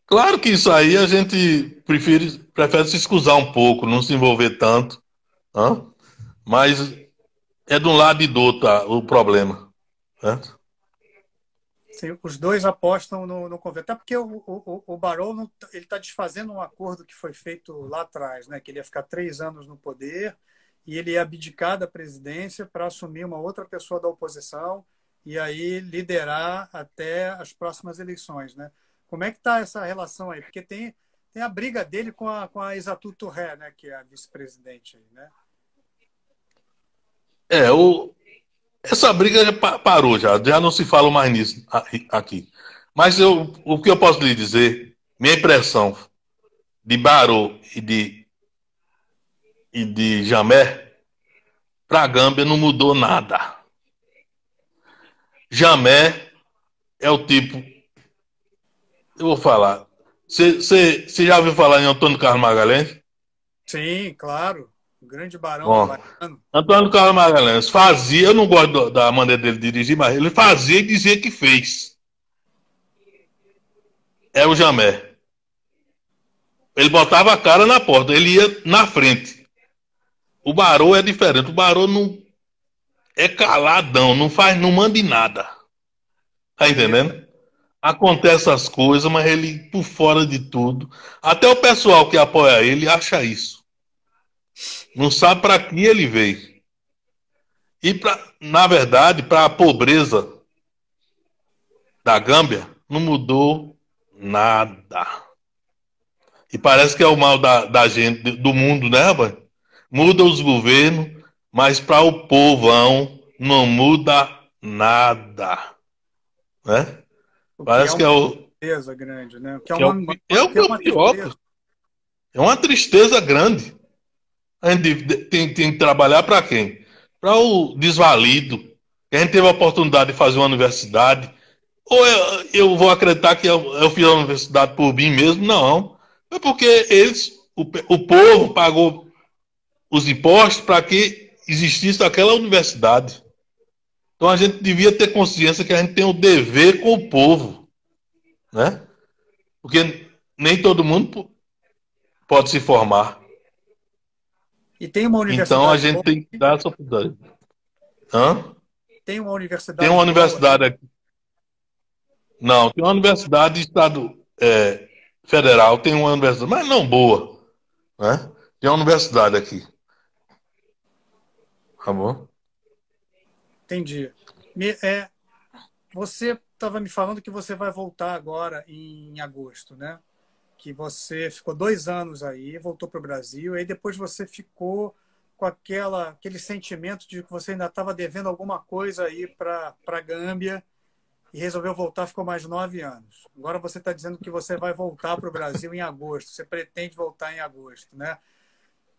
Speaker 2: Claro que isso aí a gente prefere se excusar um pouco, não se envolver tanto. Hã? Mas é de um lado e do outro o problema. Certo?
Speaker 1: Sim, os dois apostam no convento. Até porque o Barrow não, ele está desfazendo um acordo que foi feito lá atrás, né? Que ele ia ficar 3 anos no poder e ele ia abdicar da presidência para assumir uma outra pessoa da oposição e aí liderar até as próximas eleições, né? Como é que está essa relação aí? Porque tem a briga dele com a Isatou Touré, né? Que é a vice-presidente aí, né?
Speaker 2: É, essa briga já parou, já não se fala mais nisso aqui. Mas o que eu posso lhe dizer, minha impressão de Barrow e de Jamé para a Gâmbia não mudou nada. Jamé é o tipo, eu vou falar. Você já ouviu falar em Antônio Carlos Magalhães?
Speaker 1: Sim, claro. O grande barão
Speaker 2: Bom,
Speaker 1: baiano.
Speaker 2: Antônio Carlos Magalhães fazia, eu não gosto da maneira dele dirigir, mas ele fazia e dizia que fez. É o Jamé. Ele botava a cara na porta, ele ia na frente. O Barô é diferente. O Barô não é caladão, não faz, não manda em nada. Tá
Speaker 1: Ele
Speaker 2: entendendo? Acontece as coisas, mas ele por fora de tudo. Até o pessoal que apoia ele acha isso. Não sabe para que ele veio. E na verdade, para a pobreza da Gâmbia, não mudou nada. E parece que é o mal da gente, do mundo, né, rapaz? Muda os governos, mas para o povão não muda nada, né?
Speaker 1: o que é
Speaker 2: Parece que
Speaker 1: uma
Speaker 2: é o,
Speaker 1: tristeza grande, né? O que é
Speaker 2: que é
Speaker 1: uma,
Speaker 2: o, é
Speaker 1: o que é
Speaker 2: o
Speaker 1: uma
Speaker 2: pior,
Speaker 1: tristeza.
Speaker 2: pô. É uma tristeza grande. A gente tem que trabalhar para quem? Para o desvalido, que a gente teve a oportunidade de fazer uma universidade. Ou eu vou acreditar que eu fiz a universidade por mim mesmo? Não. É porque o povo pagou os impostos para que existisse aquela universidade. Então a gente devia ter consciência que a gente tem o dever com o povo, né? Porque nem todo mundo pode se formar.
Speaker 1: E tem uma
Speaker 2: Então a
Speaker 1: universidade
Speaker 2: gente
Speaker 1: boa,
Speaker 2: tem que dar essa oportunidade. Hã?
Speaker 1: tem uma
Speaker 2: Tem uma
Speaker 1: universidade boa.
Speaker 2: universidade aqui. Não, tem uma universidade estado federal, tem uma universidade, mas não boa, né? Tem uma universidade aqui, tá bom?
Speaker 1: Entendi. Você estava me falando que você vai voltar agora em agosto, né? Que você ficou 2 anos aí, voltou para o Brasil, e aí depois você ficou com aquele sentimento de que você ainda estava devendo alguma coisa aí para a Gâmbia e resolveu voltar, ficou mais 9 anos. Agora você está dizendo que você vai voltar para o Brasil em agosto, você pretende voltar em agosto, né?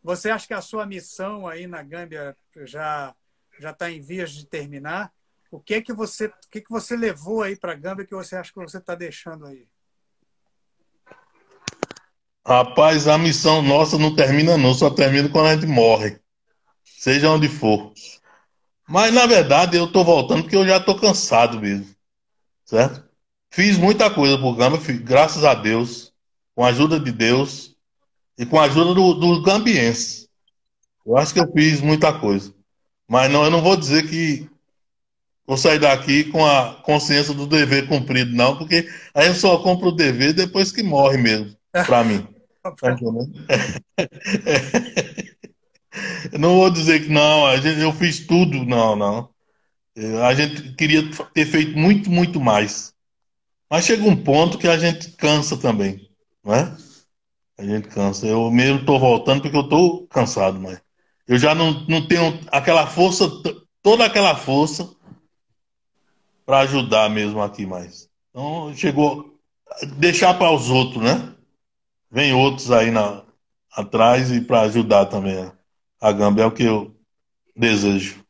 Speaker 1: Você acha que a sua missão aí na Gâmbia já está em vias de terminar? O que que você levou aí para a Gâmbia que você acha que você está deixando aí?
Speaker 2: Rapaz, a missão nossa não termina não, só termina quando a gente morre, seja onde for. Mas na verdade eu tô voltando porque eu já tô cansado mesmo, certo? Fiz muita coisa pro Gama, graças a Deus, com a ajuda de Deus e com a ajuda do gambiense. Eu acho que eu fiz muita coisa. Mas não, eu não vou dizer que vou sair daqui com a consciência do dever cumprido, não, porque aí eu só compro o dever depois que morre mesmo, pra mim.
Speaker 1: Tá
Speaker 2: Tá
Speaker 1: bom.
Speaker 2: entendendo? Eu não vou dizer que não, eu fiz tudo, não, não. A gente queria ter feito muito, muito mais. Mas chega um ponto que a gente cansa também, não é? A gente cansa. Eu mesmo estou voltando porque eu estou cansado, mas eu já não tenho aquela força, toda aquela força para ajudar mesmo aqui mais. Então chegou deixar para os outros, né? Vem outros aí atrás e para ajudar também a Gâmbia é o que eu desejo.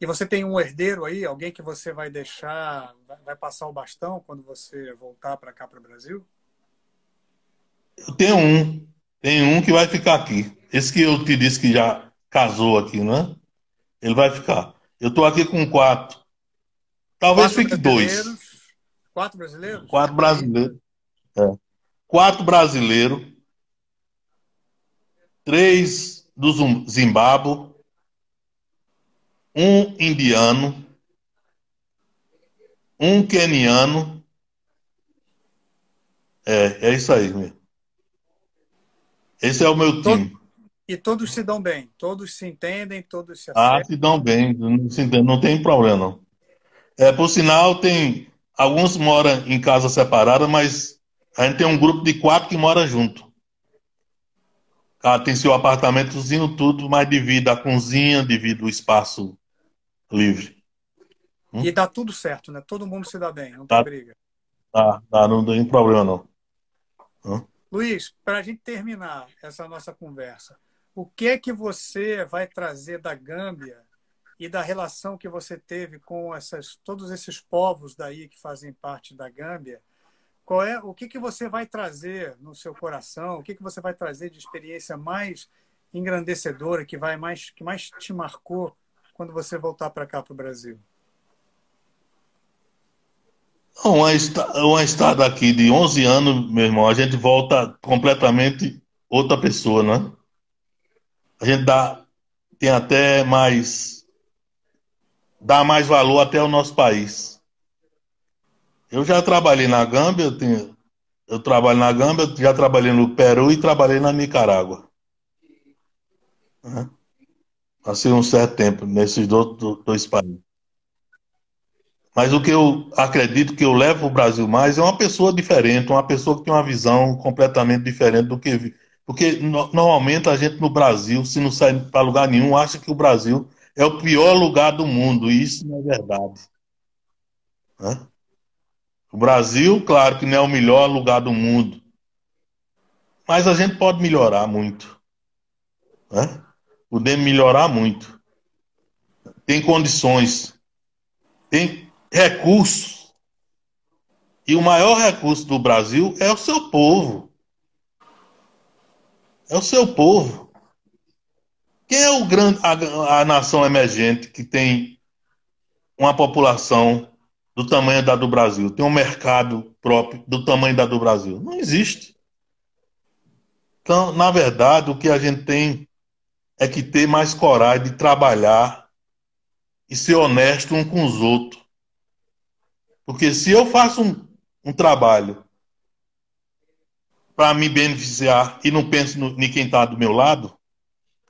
Speaker 1: E você tem um herdeiro aí, alguém que você vai deixar, vai passar o bastão quando você voltar para cá para o Brasil?
Speaker 2: Eu tenho um que vai ficar aqui. Esse que eu te disse que já casou aqui, né? Ele vai ficar. Eu estou aqui com quatro. Talvez
Speaker 1: Quatro
Speaker 2: fique dois.
Speaker 1: brasileiros? Quatro brasileiros?
Speaker 2: Quatro brasileiros. É. Quatro brasileiros, três do Zimbábue, um indiano, um queniano. É isso aí, meu. Esse é o meu
Speaker 1: Todo,
Speaker 2: time.
Speaker 1: e todos se dão bem, todos se entendem, todos se
Speaker 2: Ah,
Speaker 1: acertam.
Speaker 2: se dão bem, não tem problema, não. Por sinal, tem alguns moram em casa separada, mas a gente tem um grupo de 4 que mora junto. Tem seu apartamentozinho, tudo, mas divide a cozinha, divide o espaço livre.
Speaker 1: E
Speaker 2: Hum?
Speaker 1: dá tudo certo, né? Todo mundo se dá bem, não tem
Speaker 2: Tá,
Speaker 1: briga.
Speaker 2: não tem problema, não. Hum?
Speaker 1: Luiz, para a gente terminar essa nossa conversa, o que é que você vai trazer da Gâmbia e da relação que você teve com todos esses povos daí que fazem parte da Gâmbia? O que você vai trazer no seu coração? O que você vai trazer de experiência mais engrandecedora, que mais te marcou quando você voltar para cá, para o Brasil?
Speaker 2: Uma estada aqui de 11 anos, meu irmão, a gente volta completamente outra pessoa, né? A gente tem até dá mais valor até ao nosso país. Eu já trabalhei na Gâmbia, eu trabalho na Gâmbia, já trabalhei no Peru e trabalhei na Nicarágua, né? Passei um certo tempo nesses dois países. Mas o que eu acredito que eu levo o Brasil mais é uma pessoa diferente, uma pessoa que tem uma visão completamente diferente do que. Porque normalmente a gente no Brasil, se não sai para lugar nenhum, acha que o Brasil é o pior lugar do mundo, e isso não é verdade, né? O Brasil, claro que não é o melhor lugar do mundo, mas a gente pode melhorar muito, né? Podemos melhorar muito. Tem condições, tem recursos. E o maior recurso do Brasil é o seu povo. É o seu povo. Quem é a nação emergente que tem uma população do tamanho da do Brasil? Tem um mercado próprio do tamanho da do Brasil? Não existe. Então, na verdade, o que a gente tem é que ter mais coragem de trabalhar e ser honesto um com os outros. Porque se eu faço um trabalho para me beneficiar e não penso em quem está do meu lado,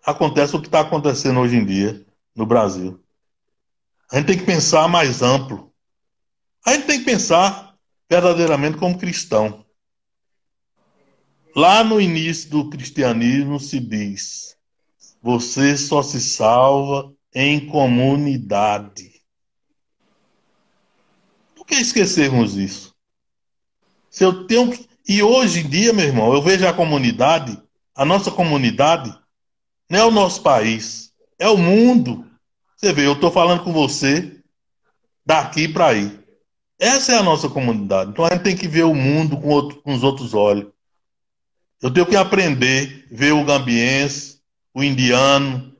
Speaker 2: acontece o que está acontecendo hoje em dia no Brasil. A gente tem que pensar mais amplo. A gente tem que pensar verdadeiramente como cristão. Lá no início do cristianismo se diz: você só se salva em comunidade. Por que esquecermos isso? Se eu tenho E hoje em dia, meu irmão, eu vejo a nossa comunidade, não é o nosso país, é o mundo. Você vê, eu estou falando com você daqui para aí. Essa é a nossa comunidade. Então a gente tem que ver o mundo com os outros olhos. Eu tenho que aprender, ver o gambiense, o indiano,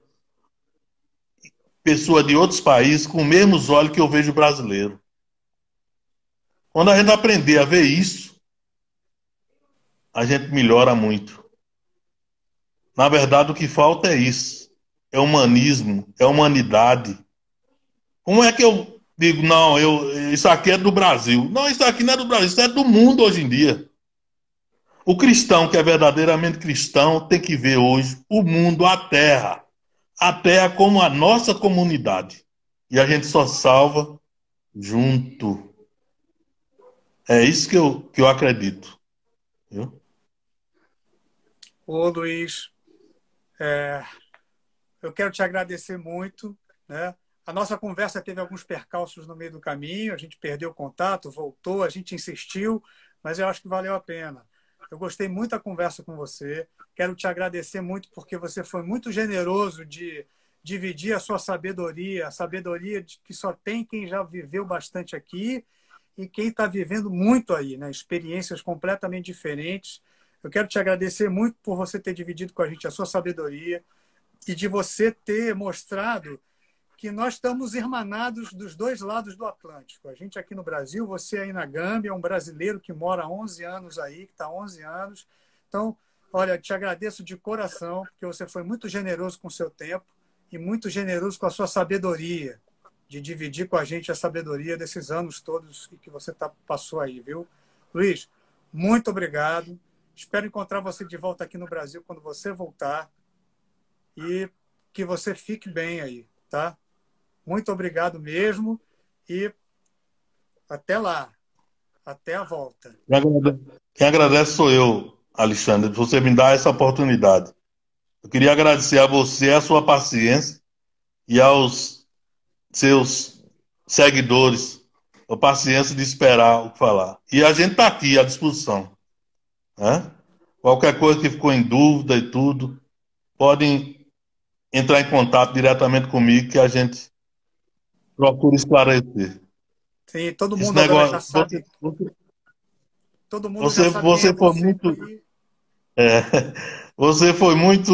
Speaker 2: pessoa de outros países com os mesmos olhos que eu vejo o brasileiro. Quando a gente aprender a ver isso, a gente melhora muito. Na verdade, o que falta é isso. É humanismo, é humanidade. Como é que eu digo, não, isso aqui é do Brasil? Não, isso aqui não é do Brasil, isso é do mundo hoje em dia. O cristão que é verdadeiramente cristão tem que ver hoje o mundo, a terra como a nossa comunidade. E a gente só salva junto. É isso que eu acredito. Viu?
Speaker 1: Ô, Luiz, eu quero te agradecer muito, né? A nossa conversa teve alguns percalços no meio do caminho, a gente perdeu o contato, voltou, a gente insistiu, mas eu acho que valeu a pena. Eu gostei muito da conversa com você. Quero te agradecer muito porque você foi muito generoso de dividir a sua sabedoria, a sabedoria de que só tem quem já viveu bastante aqui e quem está vivendo muito aí, né? Experiências completamente diferentes. Eu quero te agradecer muito por você ter dividido com a gente a sua sabedoria e de você ter mostrado que nós estamos irmanados dos dois lados do Atlântico. A gente aqui no Brasil, você aí na Gâmbia, um brasileiro que mora há 11 anos aí, que está há 11 anos. Então, olha, te agradeço de coração, porque você foi muito generoso com o seu tempo e muito generoso com a sua sabedoria, de dividir com a gente a sabedoria desses anos todos que você passou aí, viu? Luiz, muito obrigado. Espero encontrar você de volta aqui no Brasil quando você voltar e que você fique bem aí, tá? Muito obrigado mesmo e até lá. Até a volta.
Speaker 2: Quem agradece sou eu, Alexandre, de você me dar essa oportunidade. Eu queria agradecer a você a sua paciência e aos seus seguidores a paciência de esperar o que falar. E a gente está aqui à disposição, né? Qualquer coisa que ficou em dúvida e tudo, podem entrar em contato diretamente comigo que a gente procura esclarecer.
Speaker 1: Sim, todo
Speaker 2: Esse
Speaker 1: mundo agora já
Speaker 2: negócio,
Speaker 1: sabe. Todo mundo já
Speaker 2: você,
Speaker 1: sabe quem é
Speaker 2: você foi
Speaker 1: você
Speaker 2: muito,
Speaker 1: aí.
Speaker 2: é, você foi muito,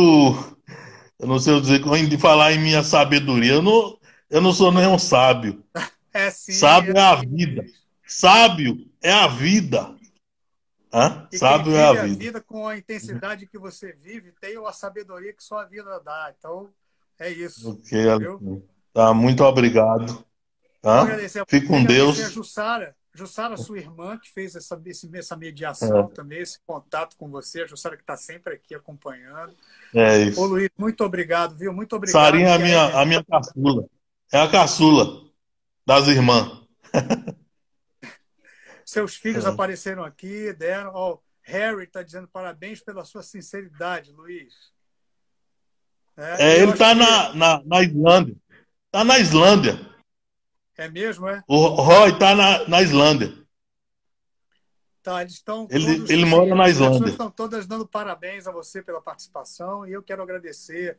Speaker 2: eu não sei dizer, de falar em minha sabedoria. Eu não sou nenhum sábio.
Speaker 1: É
Speaker 2: Sábio é a
Speaker 1: sim,
Speaker 2: vida.
Speaker 1: Luiz.
Speaker 2: Sábio é a vida. Hã?
Speaker 1: E quem
Speaker 2: Sábio é a
Speaker 1: vive a
Speaker 2: vida.
Speaker 1: vida com a intensidade que você vive tem a sabedoria que só a vida dá. Então, é isso.
Speaker 2: Ok,
Speaker 1: Viu?
Speaker 2: Alexandre. Tá, muito obrigado.
Speaker 1: Vou
Speaker 2: Tá?
Speaker 1: agradecer a
Speaker 2: Fique
Speaker 1: você,
Speaker 2: com
Speaker 1: agradecer a
Speaker 2: Deus.
Speaker 1: Jussara. Jussara, sua irmã, que fez essa mediação
Speaker 2: É,
Speaker 1: também, esse contato com você. A Jussara que está sempre aqui acompanhando.
Speaker 2: é
Speaker 1: Ô,
Speaker 2: isso.
Speaker 1: Luiz, muito obrigado, viu? Muito obrigado.
Speaker 2: Sarinha é
Speaker 1: E aí,
Speaker 2: a minha caçula. É a caçula das irmãs.
Speaker 1: seus filhos
Speaker 2: É.
Speaker 1: apareceram aqui, deram. Ó, Harry está dizendo parabéns pela sua sinceridade, Luiz.
Speaker 2: É,
Speaker 1: Eu
Speaker 2: ele
Speaker 1: acho
Speaker 2: está
Speaker 1: que
Speaker 2: na Islândia. Está na Islândia.
Speaker 1: é mesmo, é?
Speaker 2: O Roy está na Islândia.
Speaker 1: Tá, eles estão
Speaker 2: Ele
Speaker 1: todos, assim,
Speaker 2: mora na
Speaker 1: as pessoas
Speaker 2: Islândia.
Speaker 1: estão todas dando parabéns a você pela participação e eu quero agradecer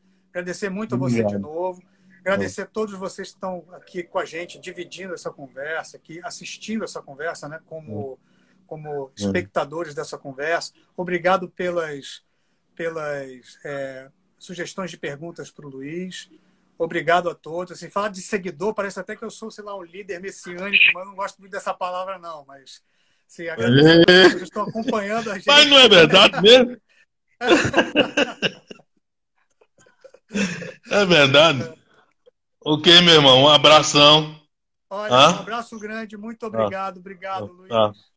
Speaker 1: muito a você de
Speaker 2: Obrigado.
Speaker 1: novo, agradecer a todos vocês que estão aqui com a gente, dividindo essa conversa, aqui, assistindo essa conversa, né, como espectadores dessa conversa. Obrigado pelas sugestões de perguntas para o Luiz. Obrigado a todos. Assim, falar de seguidor parece até que eu sou, sei lá, um líder messiânico, mas eu não gosto muito dessa palavra, não. Mas sim, agradecer a
Speaker 2: É.
Speaker 1: vocês que estão acompanhando a
Speaker 2: Mas não
Speaker 1: gente.
Speaker 2: é verdade mesmo? É verdade. Ok, meu irmão. Um abração.
Speaker 1: Olha, um
Speaker 2: Hã?
Speaker 1: abraço grande, muito
Speaker 2: Ah,
Speaker 1: obrigado. Obrigado,
Speaker 2: tá.
Speaker 1: Luiz.